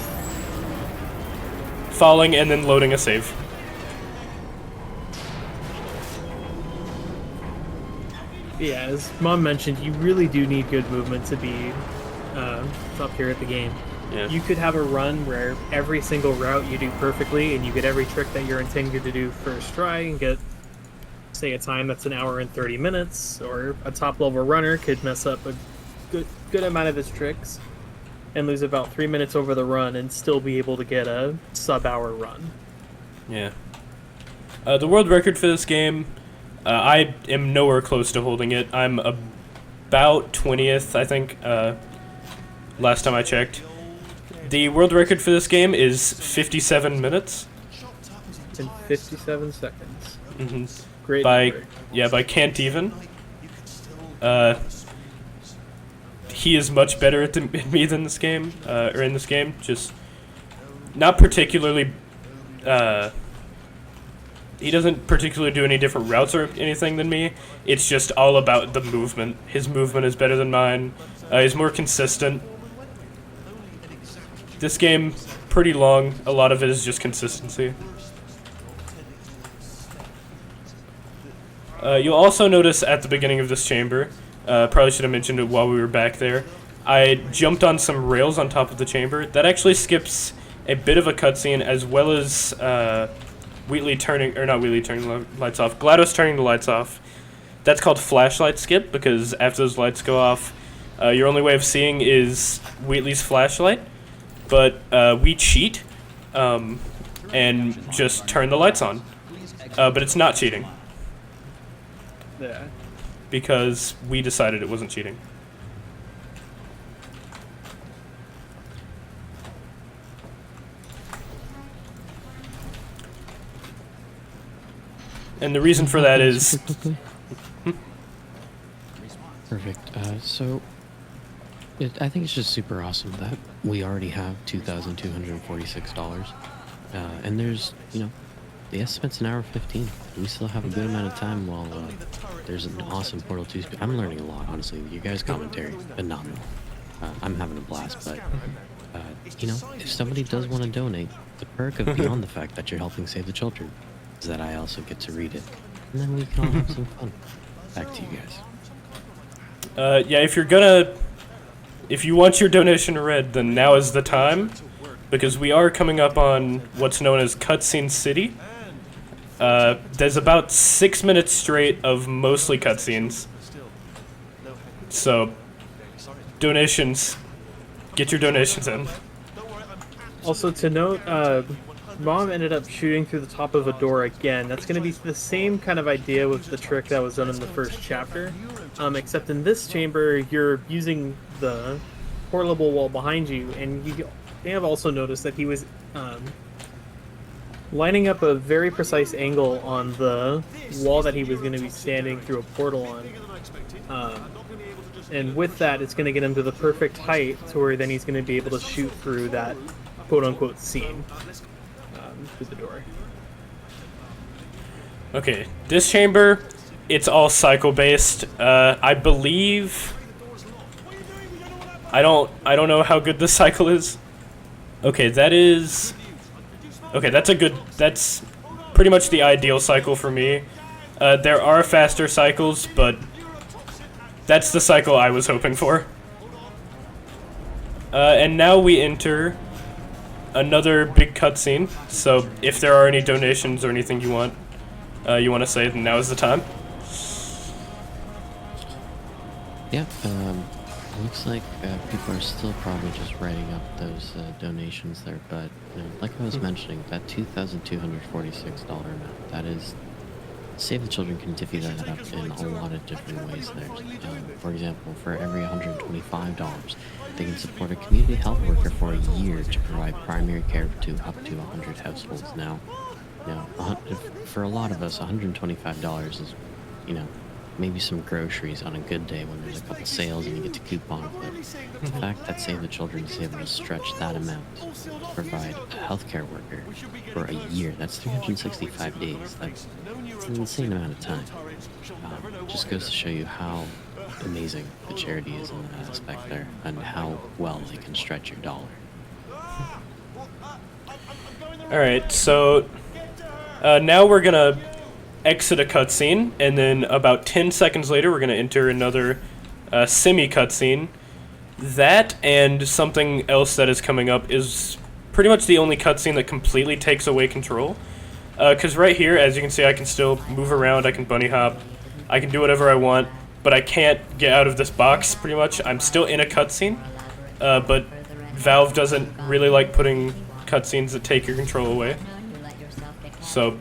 falling and then loading a save. Yeah, as Mom mentioned, you really do need good movement to be up here at the game. Yeah. You could have a run where every single route you do perfectly, and you get every trick that you're intended to do first try, and get, say, a time that's 1 hour and 30 minutes, or a top-level runner could mess up a good amount of his tricks and lose about 3 minutes over the run and still be able to get a sub-hour run. Yeah. The world record for this game, I am nowhere close to holding it. I'm about 20th, I think, last time I checked. The world record for this game is 57 minutes. In 57 seconds. Mm-hmm. Great By number. Can't Even. He is much better at me than this game, or in this game. Just not particularly. He doesn't particularly do any different routes or anything than me. It's just all about the movement. His movement is better than mine. He's more consistent. This game, pretty long. A lot of it is just consistency. You'll also notice at the beginning of this chamber, probably should have mentioned it while we were back there, I jumped on some rails on top of the chamber. That actually skips a bit of a cutscene, as well as Wheatley turning, or not Wheatley turning the lights off, GLaDOS turning the lights off. That's called flashlight skip, because after those lights go off, your only way of seeing is Wheatley's flashlight. But we cheat and just turn the lights on. But it's not cheating. Yeah. Because we decided it wasn't cheating. And the reason for that is... Perfect. So, I think it's just super awesome that we already have $2,246. And there's, you know, the estimate's an hour 15. We still have a good amount of time while there's an awesome Portal 2 speed. I'm learning a lot, honestly. You guys' commentary, phenomenal. I'm having a blast, but, you know, if somebody does want to donate, the perk of beyond the fact that you're helping save the children is that I also get to read it. And then we can all have some fun. Back to you guys. Yeah, if you want your donation read, then now is the time, because we are coming up on what's known as Cutscene City. There's about 6 minutes straight of mostly cutscenes. So, donations, get your donations in. Also to note, Mom ended up shooting through the top of a door again. That's going to be the same kind of idea with the trick that was done in the first chapter. Except in this chamber, you're using the portable wall behind you, and you may have also noticed that he was lining up a very precise angle on the wall that he was going to be standing through a portal on. And with that, it's going to get him to the perfect height to where then he's going to be able to shoot through that quote-unquote scene through the door. Okay, this chamber, it's all cycle-based. I believe... I don't know how good this cycle is. Okay, that is... Okay, that's pretty much the ideal cycle for me. There are faster cycles, but that's the cycle I was hoping for. And now we enter another big cutscene. So if there are any donations or anything you want to say, then now is the time. Yeah, looks like people are still probably just writing up those donations there, but you know, like I was mentioning, that $2,246 amount, that is, Save the Children can divvy that up in a lot of different ways there. For example, for every $125, they can support a community health worker for a year to provide primary care to up to 100 households. Now, you know, for a lot of us, $125 is, you know, maybe some groceries on a good day when there's a couple sales and you get to coupon, but the fact that Save the Children is able to stretch that amount to provide a healthcare worker for a year, that's 365 days, that's an insane amount of time. Just goes to show you how amazing the charity is in that aspect there, and how well they can stretch your dollar. Alright, so now we're gonna exit a cutscene, and then about 10 seconds later we're going to enter another semi-cutscene. That and something else that is coming up is pretty much the only cutscene that completely takes away control. Because right here, as you can see, I can still move around, I can bunny hop, I can do whatever I want, but I can't get out of this box, pretty much. I'm still in a cutscene, but Valve doesn't really like putting cutscenes that take your control away. So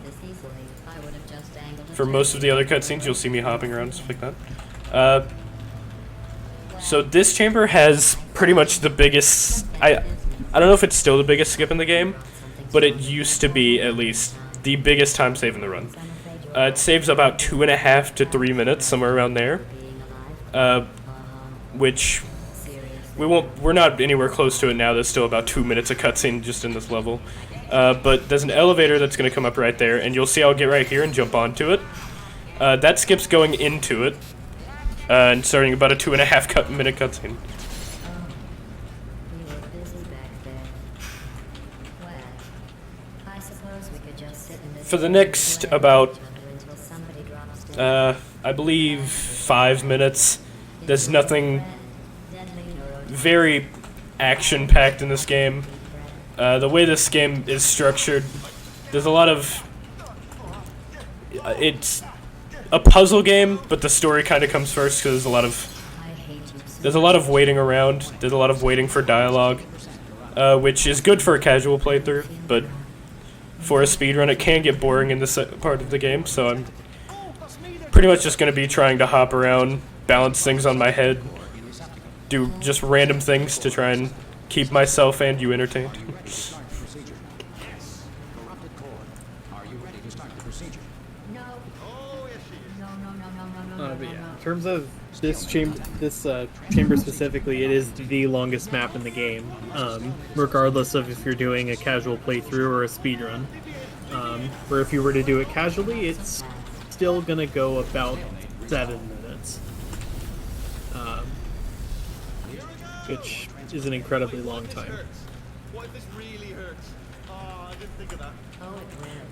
for most of the other cutscenes, you'll see me hopping around and stuff like that. So this chamber has pretty much the biggest... I don't know if it's still the biggest skip in the game, but it used to be, at least, the biggest time save in the run. It saves about 2.5 to 3 minutes, somewhere around there. Which... we're not anywhere close to it now. There's still about 2 minutes of cutscene just in this level. But there's an elevator that's going to come up right there, and you'll see I'll get right here and jump onto it. That skips going into it, and starting about a 2.5 minute cutscene. For the next about I believe 5 minutes. There's nothing very action-packed in this game. The way this game is structured, there's a lot of... it's a puzzle game, but the story kind of comes first because there's a lot of waiting around. There's a lot of waiting for dialogue, which is good for a casual playthrough, but for a speedrun it can get boring in this part of the game, so I'm pretty much just going to be trying to hop around, balance things on my head, do just random things to try and keep myself and you entertained. But yeah, in terms of this chamber specifically, it is the longest map in the game, regardless of if you're doing a casual playthrough or a speedrun. Where if you were to do it casually, it's still gonna go about 7 minutes, which is an incredibly long time.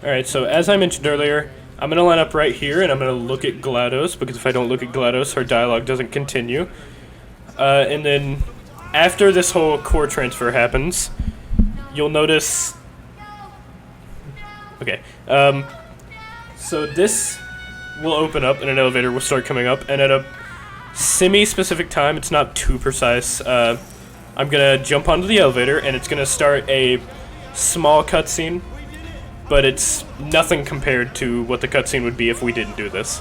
Alright, so as I mentioned earlier, I'm going to line up right here, and I'm going to look at GLaDOS, because if I don't look at GLaDOS, her dialogue doesn't continue. And then, after this whole core transfer happens, you'll notice... Okay, so this will open up, and an elevator will start coming up, and at a semi-specific time, it's not too precise, I'm going to jump onto the elevator, and it's going to start a small cutscene. But it's nothing compared to what the cutscene would be if we didn't do this.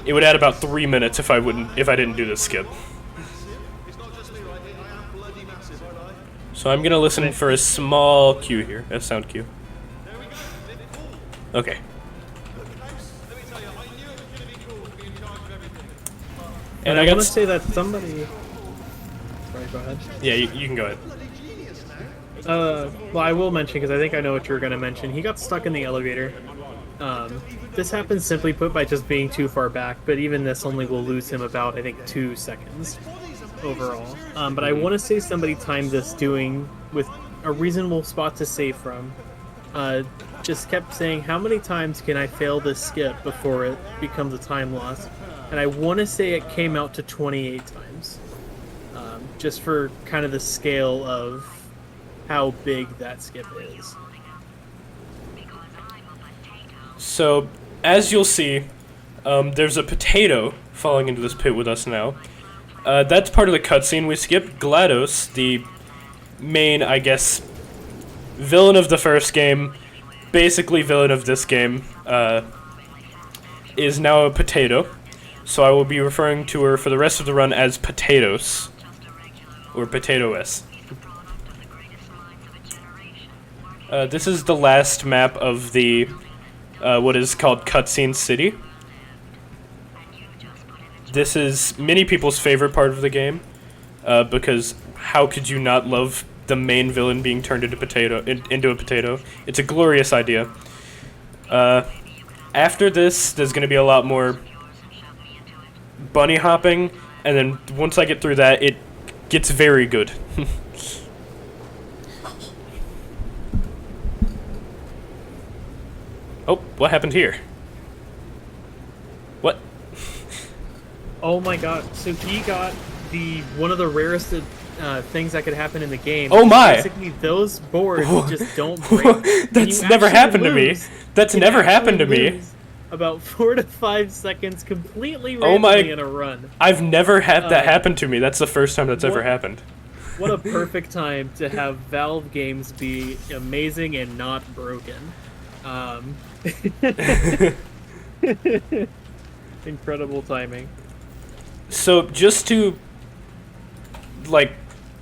It would add about 3 minutes if I didn't do this skip. So I'm gonna listen for a small cue here, a sound cue. Okay. And I want to say that somebody... Sorry, go ahead. Yeah, you can go ahead. Well, I will mention, because I think I know what you're going to mention. He got stuck in the elevator. This happens simply put by just being too far back, but even this only will lose him about, I think, 2 seconds overall. But I want to say somebody timed this doing with a reasonable spot to save from. Just kept saying, how many times can I fail this skip before it becomes a time loss? And I want to say it came out to 28 times. Just for kind of the scale of how big that skip is. So, as you'll see, there's a potato falling into this pit with us now. That's part of the cutscene we skipped. GLaDOS, the main, I guess, villain of the first game, basically villain of this game, is now a potato. So I will be referring to her for the rest of the run as Potatoes, or Potato-S. This is the last map of the, what is called Cutscene City. This is many people's favorite part of the game, because how could you not love the main villain being turned into a potato? It's a glorious idea. After this, there's going to be a lot more bunny hopping, and then once I get through that, it gets very good. Oh, what happened here? What? Oh my god, so he got one of the rarest things that could happen in the game. Oh my! Basically, those boards just don't break. That's never happened to me. That's never happened to me. About 4 to 5 seconds completely randomly in a run. I've never had that happen to me. That's the first time that's ever happened. What a perfect time to have Valve games be amazing and not broken. Incredible timing. So just to like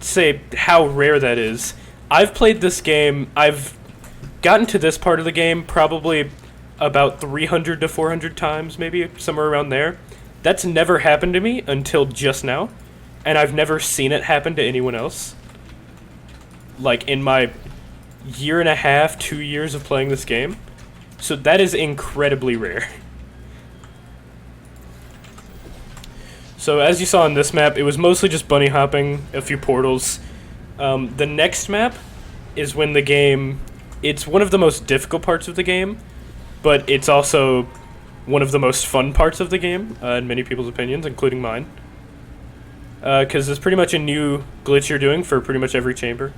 say how rare that is, I've played this game, I've gotten to this part of the game probably about 300 to 400 times, maybe somewhere around there. That's never happened to me until just now, and I've never seen it happen to anyone else. Like in my 1.5 to 2 years of playing this game. So that is incredibly rare. So as you saw on this map, it was mostly just bunny hopping, a few portals. The next map is when the game, it's one of the most difficult parts of the game, but it's also one of the most fun parts of the game, in many people's opinions, including mine. Because it's pretty much a new glitch you're doing for pretty much every chamber.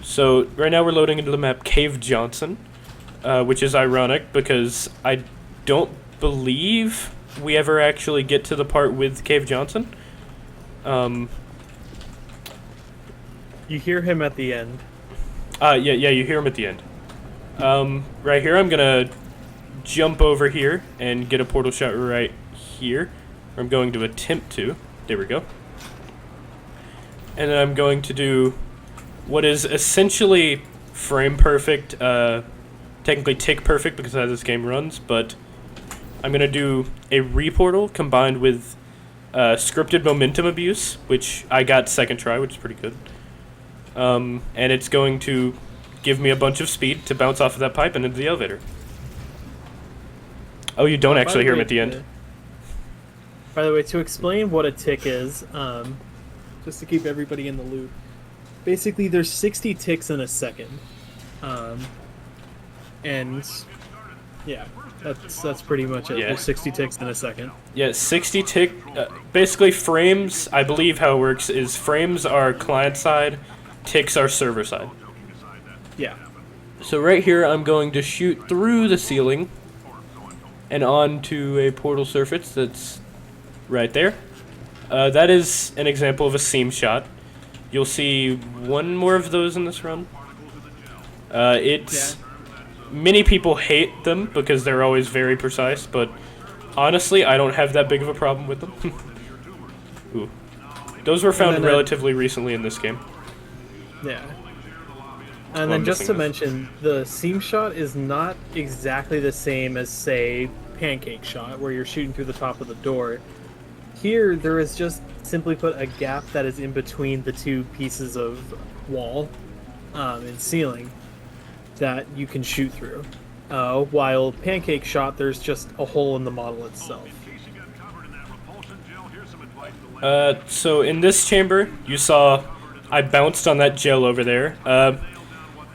So right now we're loading into the map Cave Johnson, which is ironic because I don't believe we ever actually get to the part with Cave Johnson. You hear him at the end. Yeah, you hear him at the end. Right here, I'm gonna jump over here and get a portal shot right here. I'm going to attempt to. There we go. And then I'm going to do what is essentially frame perfect, technically tick perfect because of how this game runs, but I'm gonna do a reportal combined with scripted momentum abuse, which I got second try, which is pretty good. And it's going to give me a bunch of speed to bounce off of that pipe and into the elevator. Oh, you don't actually hear him at the end. By the way, to explain what a tick is, just to keep everybody in the loop, basically there's 60 ticks in a second. And yeah, that's pretty much it. Yeah. There's 60 ticks in a second. Yeah, 60 tick. Basically, frames, I believe how it works is frames are client side, ticks are server side. Yeah. So right here, I'm going to shoot through the ceiling and onto a portal surface that's right there. That is an example of a seam shot. You'll see one more of those in this run. Many people hate them because they're always very precise, but honestly, I don't have that big of a problem with them. Ooh. Those were found relatively recently in this game. Yeah. And then just to mention, the seam shot is not exactly the same as, say, pancake shot, where you're shooting through the top of the door. Here, there is just simply put a gap that is in between the two pieces of wall and ceiling that you can shoot through. While pancake shot, there's just a hole in the model itself. So in this chamber, you saw I bounced on that gel over there.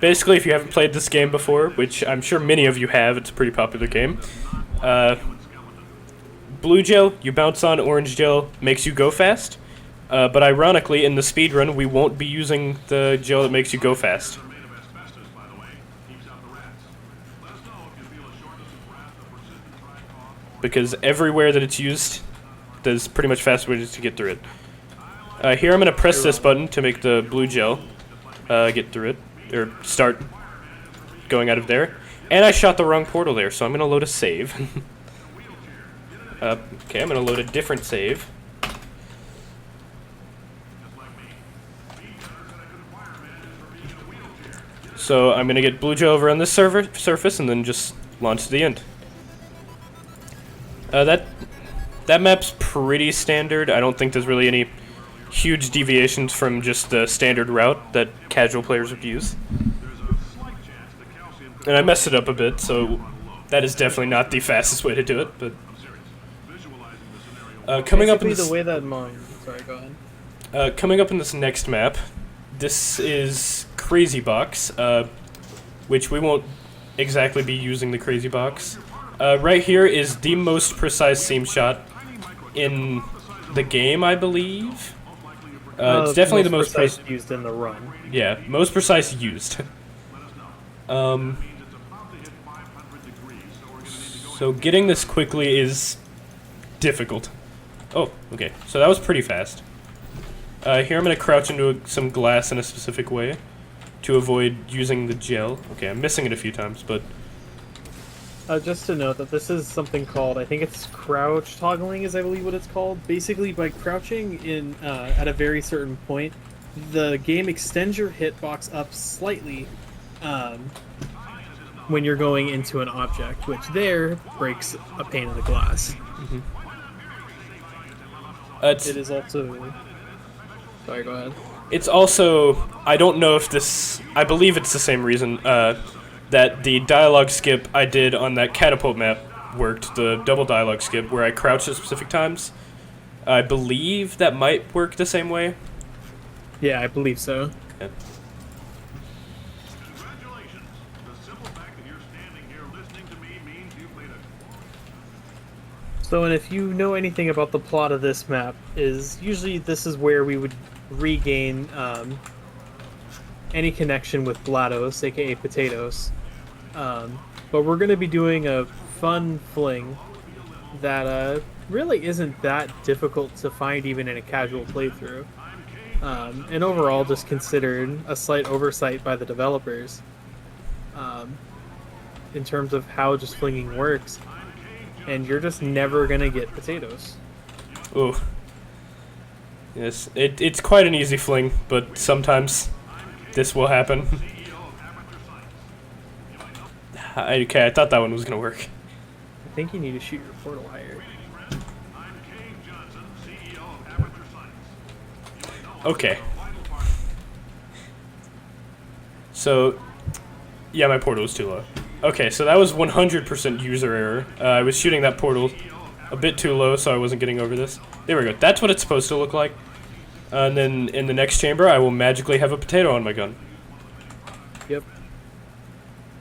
Basically, if you haven't played this game before, which I'm sure many of you have, it's a pretty popular game. Blue gel, you bounce on, orange gel makes you go fast. But ironically, in the speed run, we won't be using the gel that makes you go fast. Because everywhere that it's used, there's pretty much fast ways to get through it. Here I'm going to press this button to make the blue gel get through it, or start going out of there. And I shot the wrong portal there, so I'm going to load a save. Okay, I'm going to load a different save. So I'm going to get blue gel over on this surface and then just launch to the end. That map's pretty standard. I don't think there's really any huge deviations from just the standard route that casual players would use. And I messed it up a bit, so that is definitely not the fastest way to do it. But coming up in this, the way that mine. Sorry, go ahead. Coming up in this next map, this is Crazy Box, which we won't exactly be using the Crazy Box. Right here is the most precise seam shot in the game, I believe. It's definitely the most precise used in the run. Yeah, most precise used. So getting this quickly is difficult. Oh, okay. So that was pretty fast. Here I'm going to crouch into some glass in a specific way to avoid using the gel. Okay, I'm missing it a few times, but... just to note that this is something called, I think it's crouch toggling is I believe what it's called. Basically, by crouching in at a very certain point, the game extends your hitbox up slightly when you're going into an object, which there breaks a pane of the glass. Mm-hmm. It is also... Sorry, go ahead. It's also... I don't know if this... I believe it's the same reason that the dialogue skip I did on that catapult map worked, the double dialogue skip, where I crouched at specific times. I believe that might work the same way. Yeah, I believe so. Okay. So, and if you know anything about the plot of this map, is usually this is where we would regain any connection with GLaDOS, aka Potatoes. But we're going to be doing a fun fling that really isn't that difficult to find even in a casual playthrough. And overall just considered a slight oversight by the developers in terms of how just flinging works. And you're just never going to get potatoes. Ooh. Yes, it's quite an easy fling, but sometimes this will happen. Okay, I thought that one was going to work. I think you need to shoot your portal higher. Okay. So, yeah, my portal was too low. Okay, so that was 100% user error. I was shooting that portal a bit too low, so I wasn't getting over this. There we go. That's what it's supposed to look like. And then in the next chamber, I will magically have a potato on my gun. Yep.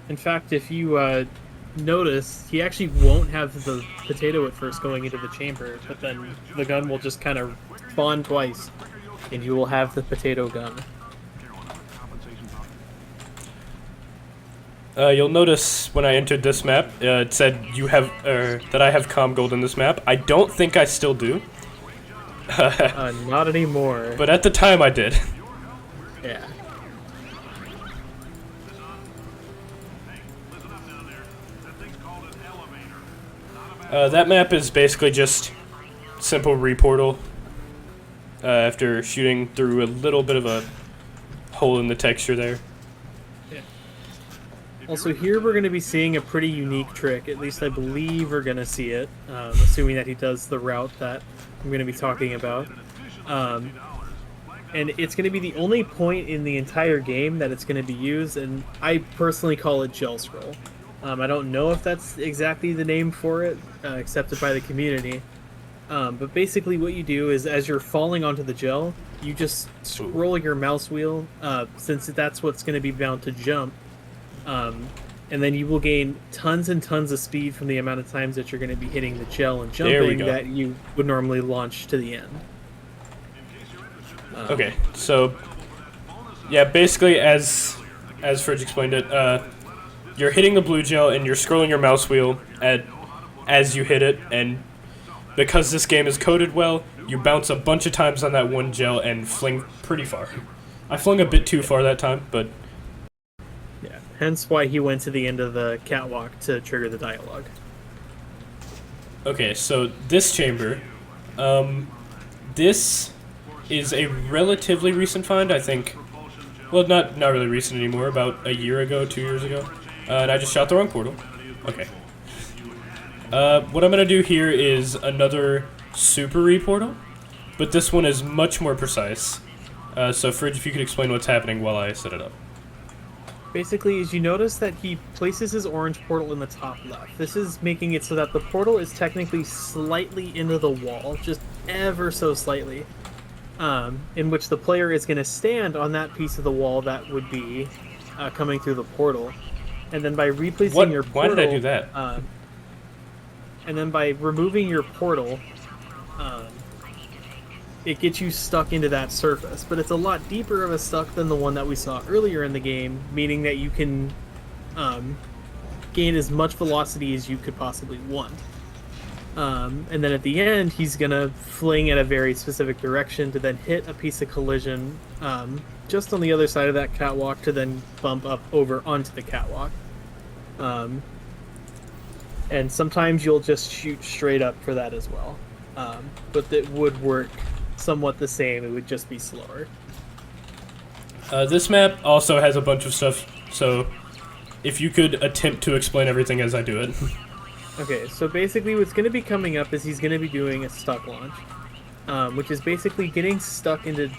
In fact, if you notice, he actually won't have the potato at first going into the chamber, but then the gun will just kind of spawn twice, and you will have the potato gun. You'll notice when I entered this map, it said that I have comm gold in this map. I don't think I still do. Not anymore. But at the time I did. Yeah. That map is basically just simple reportal. After shooting through a little bit of a hole in the texture there. Yeah. Also, here we're going to be seeing a pretty unique trick. At least I believe we're going to see it, assuming that he does the route that I'm going to be talking about. And it's going to be the only point in the entire game that it's going to be used, and I personally call it gel scroll. I don't know if that's exactly the name for it, accepted by the community. But basically what you do is as you're falling onto the gel, you just scroll your mouse wheel, since that's what's going to be bound to jump. And then you will gain tons and tons of speed from the amount of times that you're going to be hitting the gel and jumping that you would normally launch to the end. Okay, so yeah, basically as Fridge explained it, you're hitting the blue gel and you're scrolling your mouse wheel as you hit it, and because this game is coded well, you bounce a bunch of times on that one gel and fling pretty far. I flung a bit too far that time, but yeah, hence why he went to the end of the catwalk to trigger the dialogue. Okay, so this chamber, this is a relatively recent find, I think. Well, not really recent anymore, about a year ago, 2 years ago. And I just shot the wrong portal. Okay. What I'm going to do here is another super reportal, but this one is much more precise. So Fridge, if you could explain what's happening while I set it up. Basically, as you notice that he places his orange portal in the top left. This is making it so that the portal is technically slightly into the wall, just ever so slightly, in which the player is going to stand on that piece of the wall that would be coming through the portal. And then by replacing your portal... Why did I do that? And then by removing your portal, it gets you stuck into that surface. But it's a lot deeper of a stuck than the one that we saw earlier in the game, meaning that you can gain as much velocity as you could possibly want. And then at the end, he's going to fling at a very specific direction to then hit a piece of collision just on the other side of that catwalk to then bump up over onto the catwalk. And sometimes you'll just shoot straight up for that as well. But it would work somewhat the same, it would just be slower. This map also has a bunch of stuff, so if you could attempt to explain everything as I do it. Okay, so basically what's going to be coming up is he's going to be doing a stuck launch, which is basically getting stuck into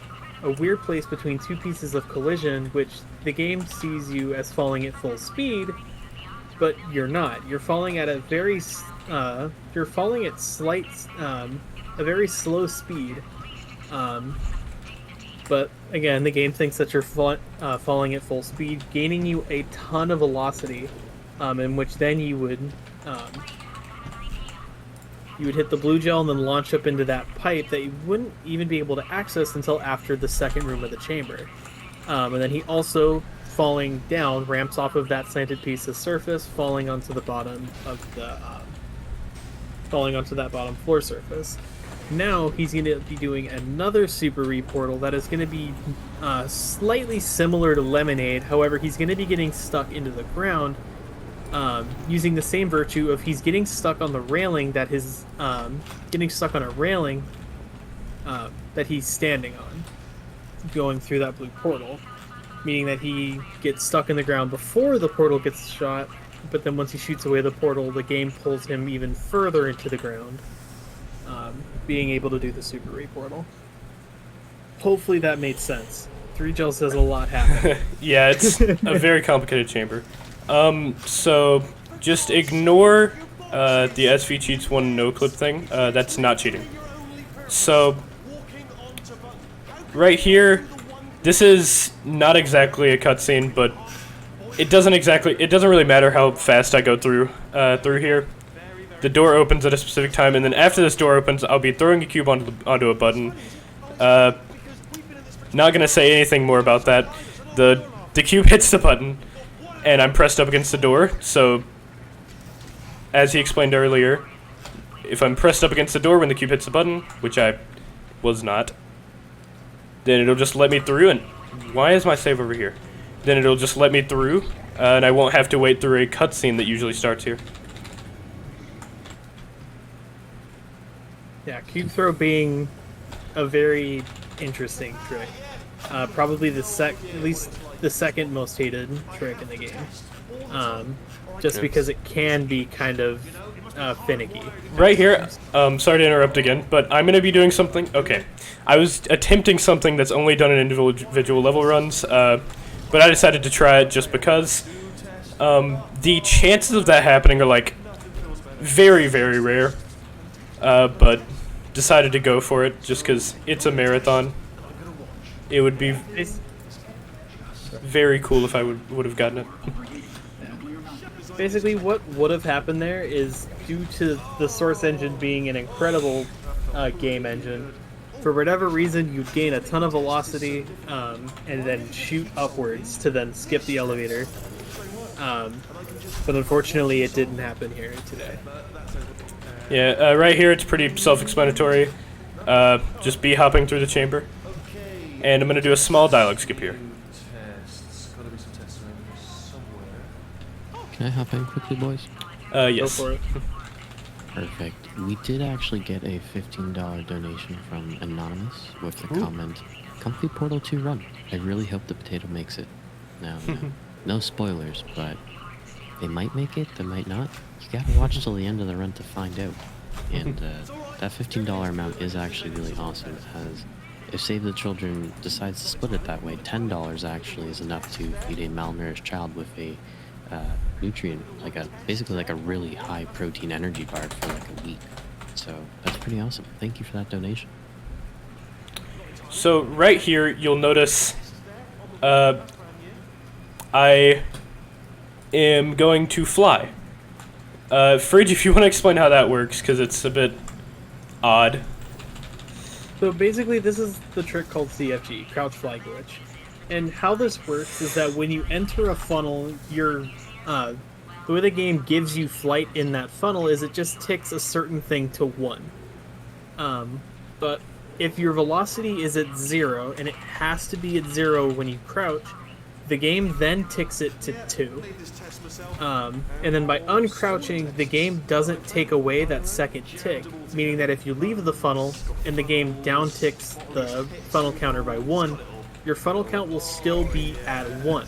a weird place between two pieces of collision, which the game sees you as falling at full speed, but you're not. You're falling at a very, a very slow speed. But again, the game thinks that you're falling at full speed, gaining you a ton of velocity, in which then you would You would hit the blue gel and then launch up into that pipe that you wouldn't even be able to access until after the second room of the chamber. And then he also, falling down, ramps off of that slanted piece of surface, falling onto the bottom of the, falling onto that bottom floor surface. Now he's going to be doing another super reportal that is going to be slightly similar to Lemonade. However, he's going to be getting stuck into the ground, using the same virtue of he's getting stuck on the railing that his getting stuck on a railing that he's standing on, going through that blue portal, meaning that he gets stuck in the ground before the portal gets shot. But then once he shoots away the portal, the game pulls him even further into the ground, being able to do the super reportal. Hopefully that made sense. 3gel says a lot happened. Yeah, it's a very complicated chamber. So just ignore the SV cheats one no clip thing. That's not cheating. So right here, this is not exactly a cutscene, but it doesn't really matter how fast I go through here. The door opens at a specific time, and then after this door opens, I'll be throwing a cube onto a button. Not gonna say anything more about that. The cube hits the button, and I'm pressed up against the door. So, as he explained earlier, if I'm pressed up against the door when the cube hits the button, which I was not, then it'll just let me through. And why is my save over here? Then it'll just let me through, and I won't have to wait through a cutscene that usually starts here. Yeah, cube throw being a very interesting trick. Probably at least the second most hated trick in the game. Just because it can be kind of finicky. Right here, sorry to interrupt again, but I'm going to be doing something. Okay, I was attempting something that's only done in individual level runs, but I decided to try it just because. The chances of that happening are like very, very rare, but decided to go for it just because it's a marathon. It would be very cool if I would have gotten it. Basically, what would have happened there is due to the Source engine being an incredible game engine, for whatever reason, you'd gain a ton of velocity and then shoot upwards to then skip the elevator. But unfortunately, it didn't happen here today. Yeah, right here it's pretty self-explanatory. Just be hopping through the chamber. And I'm going to do a small dialogue skip here. Can I hop in quickly, boys? Yes. Go for it. Perfect. We did actually get a $15 donation from Anonymous with the comment, "Complete Portal 2 run. I really hope the potato makes it." Now, no spoilers, but they might make it, they might not. You gotta watch till the end of the run to find out. And that $15 amount is actually really awesome, as if Save the Children decides to split it that way, $10 actually is enough to feed a malnourished child with a nutrient, basically like a really high protein energy bar for like a week. So that's pretty awesome. Thank you for that donation. So right here, you'll notice I am going to fly. Fridge, if you want to explain how that works, because it's a bit odd. So basically, this is the trick called CFG, Crouch Fly Glitch. And how this works is that when you enter a funnel, the way the game gives you flight in that funnel is it just ticks a certain thing to 1. But if your velocity is at 0, and it has to be at 0 when you crouch, the game then ticks it to 2. And then by uncrouching, the game doesn't take away that second tick, meaning that if you leave the funnel and the game down ticks the funnel counter by 1, your funnel count will still be at 1,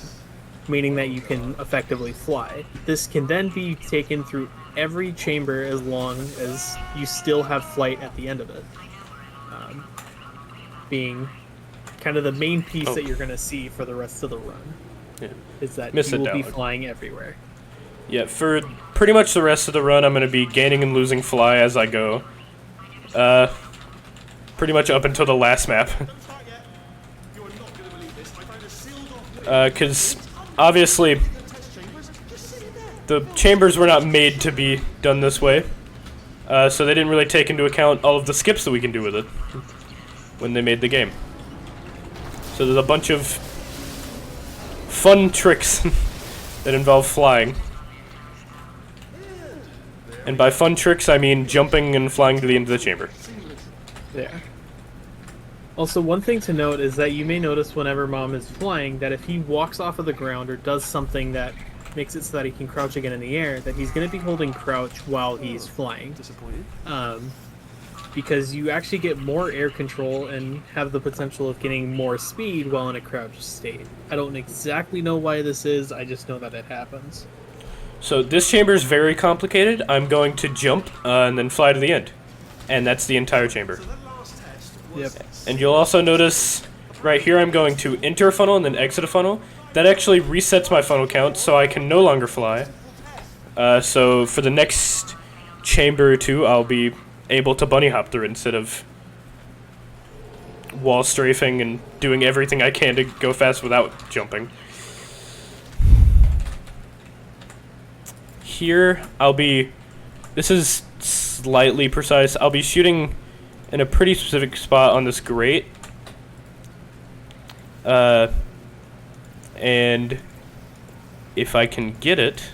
meaning that you can effectively fly. This can then be taken through every chamber as long as you still have flight at the end of it. Being kind of the main piece that you're going to see for the rest of the run. Yeah. Is that Miss you it, will be dog. flying everywhere. Yeah, for pretty much the rest of the run, I'm going to be gaining and losing fly as I go. Pretty much up until the last map. Because obviously the chambers were not made to be done this way. So they didn't really take into account all of the skips that we can do with it when they made the game. So there's a bunch of fun tricks that involve flying. And by fun tricks, I mean jumping and flying to the end of the chamber. Yeah. Also, one thing to note is that you may notice whenever Mom is flying that if he walks off of the ground or does something that makes it so that he can crouch again in the air, that he's going to be holding crouch while he's flying. Because you actually get more air control and have the potential of getting more speed while in a crouched state. I don't exactly know why this is, I just know that it happens. So this chamber is very complicated. I'm going to jump and then fly to the end. And that's the entire chamber. Yep. And you'll also notice right here I'm going to enter a funnel and then exit a funnel. That actually resets my funnel count, so I can no longer fly. So for the next chamber or two, I'll be able to bunny hop through it instead of wall strafing and doing everything I can to go fast without jumping. Here, this is slightly precise, I'll be shooting in a pretty specific spot on this grate. And if I can get it,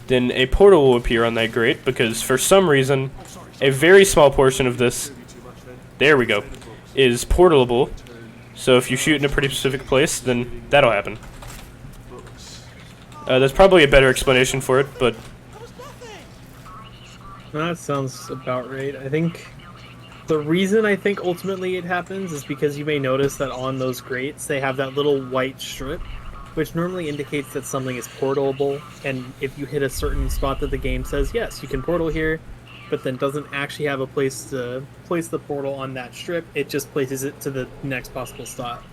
then a portal will appear on that grate, because for some reason, a very small portion of this, there we go, is portalable. So if you shoot in a pretty specific place, then that'll happen. There's probably a better explanation for it, but... That sounds about right. I think the reason I think ultimately it happens is because you may notice that on those grates they have that little white strip, which normally indicates that something is portalable, and if you hit a certain spot that the game says, yes, you can portal here, but then doesn't actually have a place to place the portal on that strip, it just places it to the next possible spot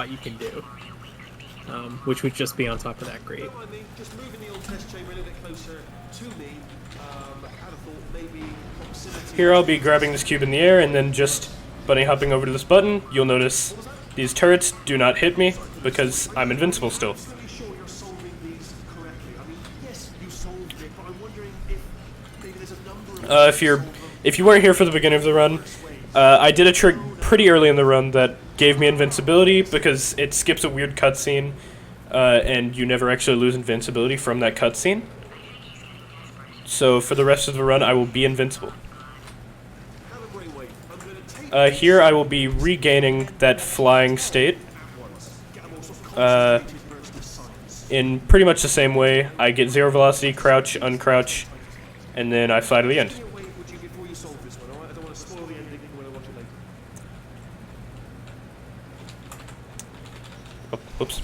you can do, which would just be on top of that grate. Just moving the old test chamber a little bit closer to me. I'd have thought maybe proximity. Here I'll be grabbing this cube in the air and then just bunny hopping over to this button. You'll notice these turrets do not hit me because I'm invincible still. Be sure you're solving these correctly. I mean, yes, you solved it, but I'm wondering if maybe there's a number of If you weren't here for the beginning of the run, I did a trick pretty early in the run that gave me invincibility because it skips a weird cutscene, and you never actually lose invincibility from that cutscene. So for the rest of the run, I will be invincible. Here I will be regaining that flying state. In pretty much the same way. I get 0 velocity, crouch, uncrouch, and then I fly to the end. Oh, oops.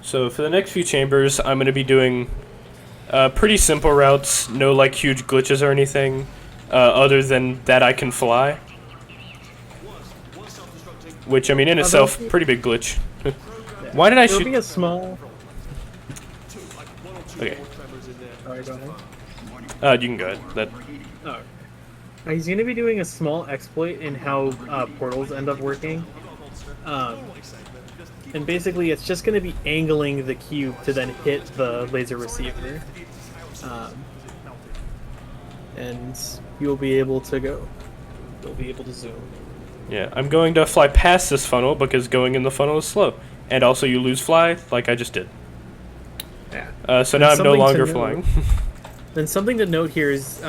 So for the next few chambers, I'm going to be doing pretty simple routes, no like huge glitches or anything, other than that I can fly. Which, I mean, in itself, pretty big glitch. Why did I There'll shoot? be a small... Okay, Sorry, go ahead. you can go ahead. That. Oh. He's going to be doing a small exploit in how portals end up working. And basically, it's just going to be angling the cube to then hit the laser receiver. And you'll be able to go. You'll be able to zoom. Yeah, I'm going to fly past this funnel because going in the funnel is slow. And also you lose fly, like I just did. Yeah. So now I'm no longer flying. Then something to note here is,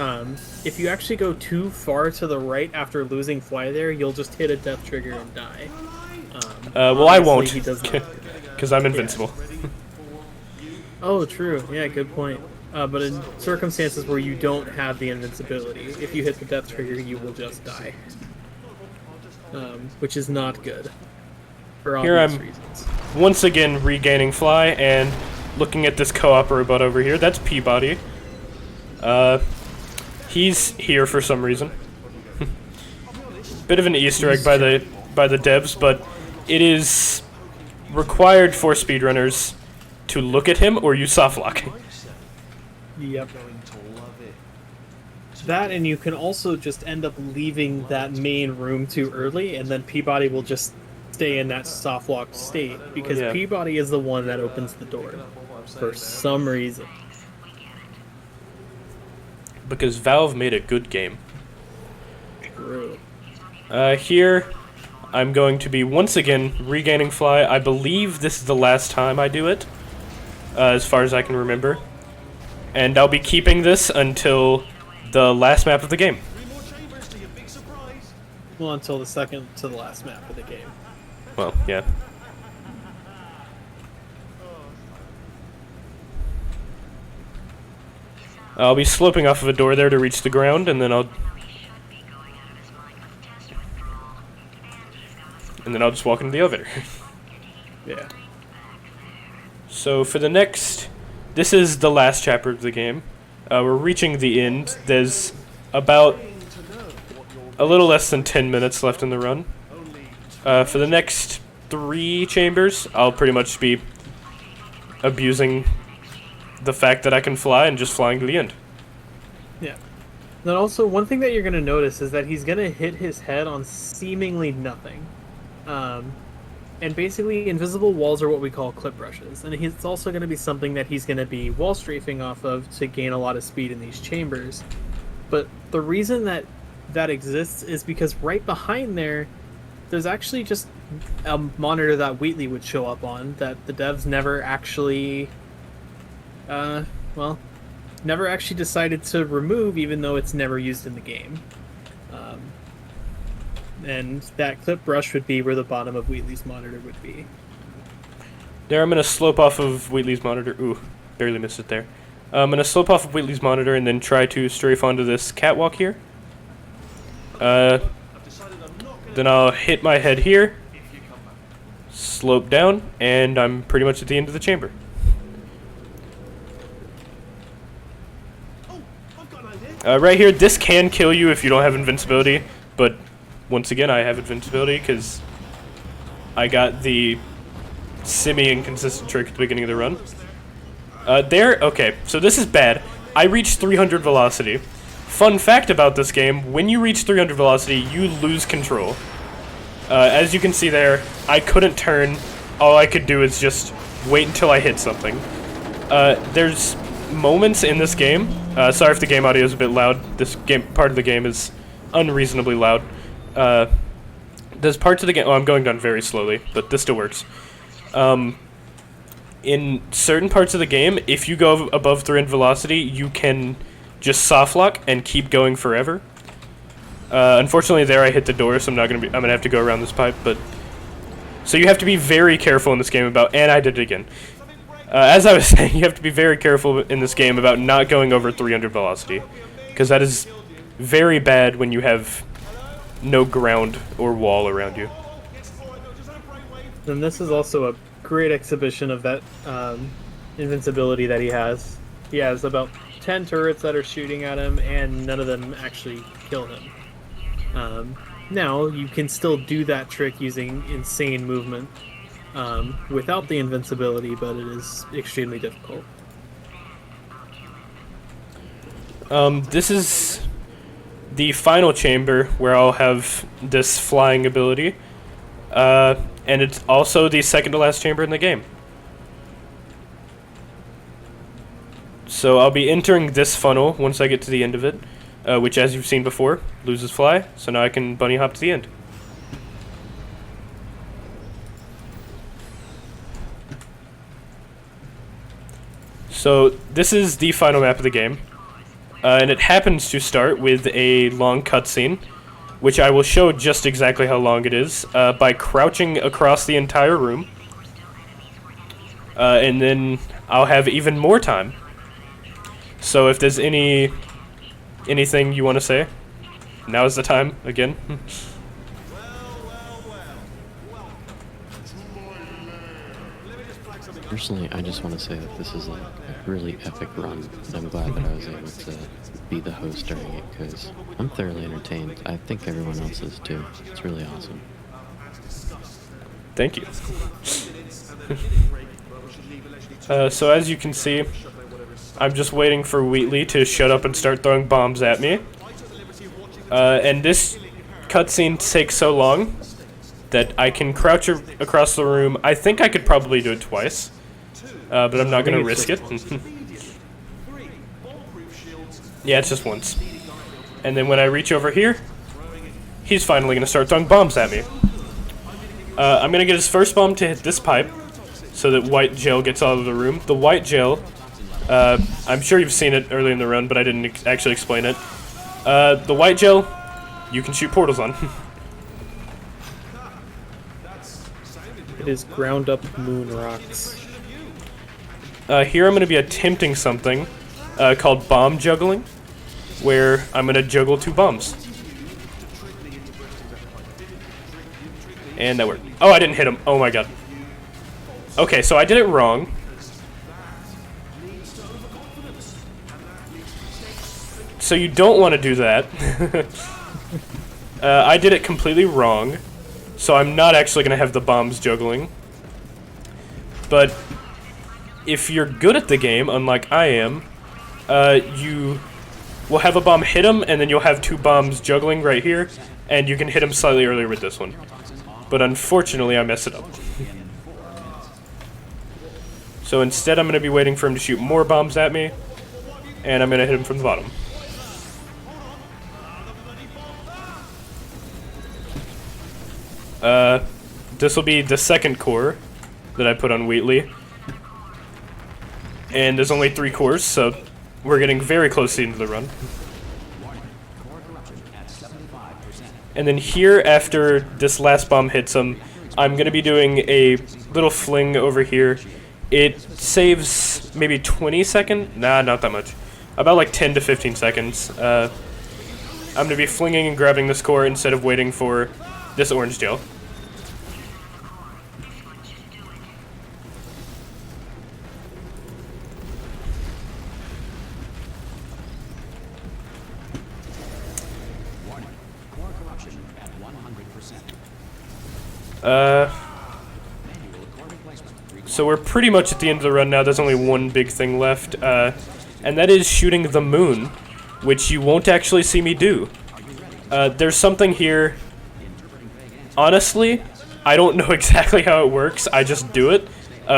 if you actually go too far to the right after losing fly there, you'll just hit a death trigger and die. Well, I won't, he does not. because I'm invincible. Oh, true. Yeah, good point. But in circumstances where you don't have the invincibility, if you hit the death trigger, you will just die. Which is not good. For Here obvious I'm reasons. once again regaining fly and looking at this co-op robot over here. That's Peabody. He's here for some reason. Bit of an Easter egg by the devs, but it is required for speedrunners to look at him or use softlock. Yep. That, and you can also just end up leaving that main room too early, and then Peabody will just stay in that soft lock state, because Yeah. Peabody is the one that opens the door for some reason. Because Valve made a good game. True. Here, I'm going to be once again regaining fly. I believe this is the last time I do it, as far as I can remember. And I'll be keeping this until the last map of the game. 3 more chambers to your big surprise. Well, until the second to the last map of the game. Well, yeah. I'll be sloping off of a door there to reach the ground, and then I'll just walk into the elevator. Yeah. So for the next, this is the last chapter of the game. We're reaching the end. There's about a little less than 10 minutes left in the run. For the next 3 chambers, I'll pretty much be abusing the fact that I can fly and just flying to the end. Yeah. Then also, one thing that you're going to notice is that he's going to hit his head on seemingly nothing. And basically, invisible walls are what we call clip brushes. And it's also going to be something that he's going to be wall strafing off of to gain a lot of speed in these chambers. But the reason that that exists is because right behind there, there's actually just a monitor that Wheatley would show up on that the devs never actually, never actually decided to remove, even though it's never used in the game. And that clip brush would be where the bottom of Wheatley's monitor would be. There, I'm going to slope off of Wheatley's monitor. Ooh, barely missed it there. I'm going to slope off of Wheatley's monitor and then try to strafe onto this catwalk here. Then I'll hit my head here, slope down, and I'm pretty much at the end of the chamber. Right here, this can kill you if you don't have invincibility, but once again, I have invincibility because I got the semi-inconsistent trick at the beginning of the run. Okay, so this is bad. I reached 300 velocity. Fun fact about this game, when you reach 300 velocity, you lose control. As you can see there, I couldn't turn. All I could do is just wait until I hit something. There's moments in this game. Sorry if the game audio is a bit loud. This part of the game is unreasonably loud. There's parts of the game. Oh, I'm going down very slowly, but this still works. In certain parts of the game, if you go above 300 velocity, you can just soft lock and keep going forever. Unfortunately, there I hit the door, so I'm gonna have to go around this pipe. But so you have to be very careful in this game about. And I did it again. As I was saying, you have to be very careful in this game about not going over 300 velocity, because that is very bad when you have no ground or wall around you. And this is also a great exhibition of that invincibility that he has. He has about 10 turrets that are shooting at him, and none of them actually kill him. Now, you can still do that trick using insane movement without the invincibility, but it is extremely difficult. This is the final chamber where I'll have this flying ability, and it's also the second to last chamber in the game. So I'll be entering this funnel once I get to the end of it, which, as you've seen before, loses fly, so now I can bunny hop to the end. So this is the final map of the game. And it happens to start with a long cutscene, which I will show just exactly how long it is, by crouching across the entire room. And then I'll have even more time. So if there's anything you want to say, now is the time, again. Personally, I just want to say that this is like a really epic run, and I'm glad that I was able to be the host during it, because I'm thoroughly entertained. I think everyone else is too. It's really awesome. Thank you. So as you can see, I'm just waiting for Wheatley to shut up and start throwing bombs at me. And this cutscene takes so long that I can crouch across the room. I think I could probably do it twice, but I'm not going to risk it. Yeah, it's just once. And then when I reach over here, he's finally going to start throwing bombs at me. I'm going to get his first bomb to hit this pipe so that white gel gets out of the room. The white gel, I'm sure you've seen it earlier in the run, but I didn't actually explain it. The white gel, you can shoot portals on. It is ground up moon rocks. Here I'm going to be attempting something called bomb juggling, where I'm going to juggle 2 bombs. And that worked. Oh, I didn't hit him. Oh my god. Okay, so I did it wrong. So you don't want to do that. I did it completely wrong. So I'm not actually going to have the bombs juggling. But if you're good at the game, unlike I am, you will have a bomb hit him, and then you'll have 2 bombs juggling right here, and you can hit him slightly earlier with this one. But unfortunately, I messed it up. So instead, I'm going to be waiting for him to shoot more bombs at me, and I'm going to hit him from the bottom. This will be the second core that I put on Wheatley. And there's only 3 cores, so we're getting very close to the end of the run. And then here, after this last bomb hits him, I'm going to be doing a little fling over here. It saves maybe 20 seconds? Nah, not that much. About like 10 to 15 seconds. I'm going to be flinging and grabbing this core instead of waiting for this orange gel. So we're pretty much at the end of the run now. There's only one big thing left, and that is shooting the moon, which you won't actually see me do. There's something here. Honestly, I don't know exactly how it works. I just do it.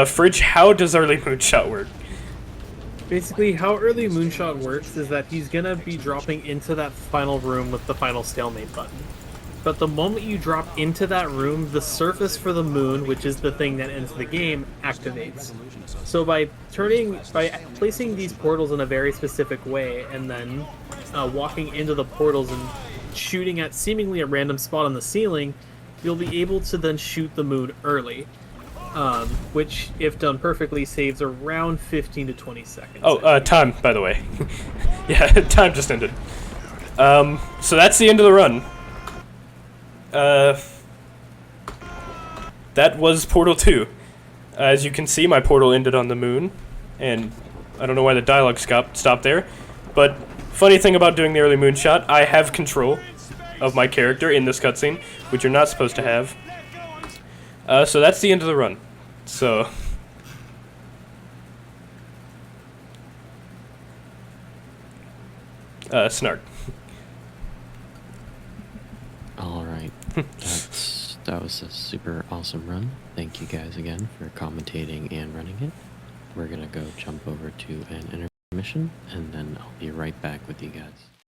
Fridge, how does early moonshot work? Basically, how early moonshot works is that he's gonna be dropping into that final room with the final stalemate button. But the moment you drop into that room, the surface for the moon, which is the thing that ends the game, activates. So by placing these portals in a very specific way, and then walking into the portals and shooting at seemingly a random spot on the ceiling, you'll be able to then shoot the moon early. Which, if done perfectly, saves around 15 to 20 seconds. Oh, time, by the way. Yeah, time just ended. So that's the end of the run. That was Portal 2. As you can see, my portal ended on the moon, and I don't know why the dialogue stopped there, but funny thing about doing the early moonshot, I have control of my character in this cutscene, which you're not supposed to have. So that's the end of the run. So... Snark. Alright, that was a super awesome run. Thank you guys again for commentating and running it. We're gonna go jump over to an intermission, and then I'll be right back with you guys.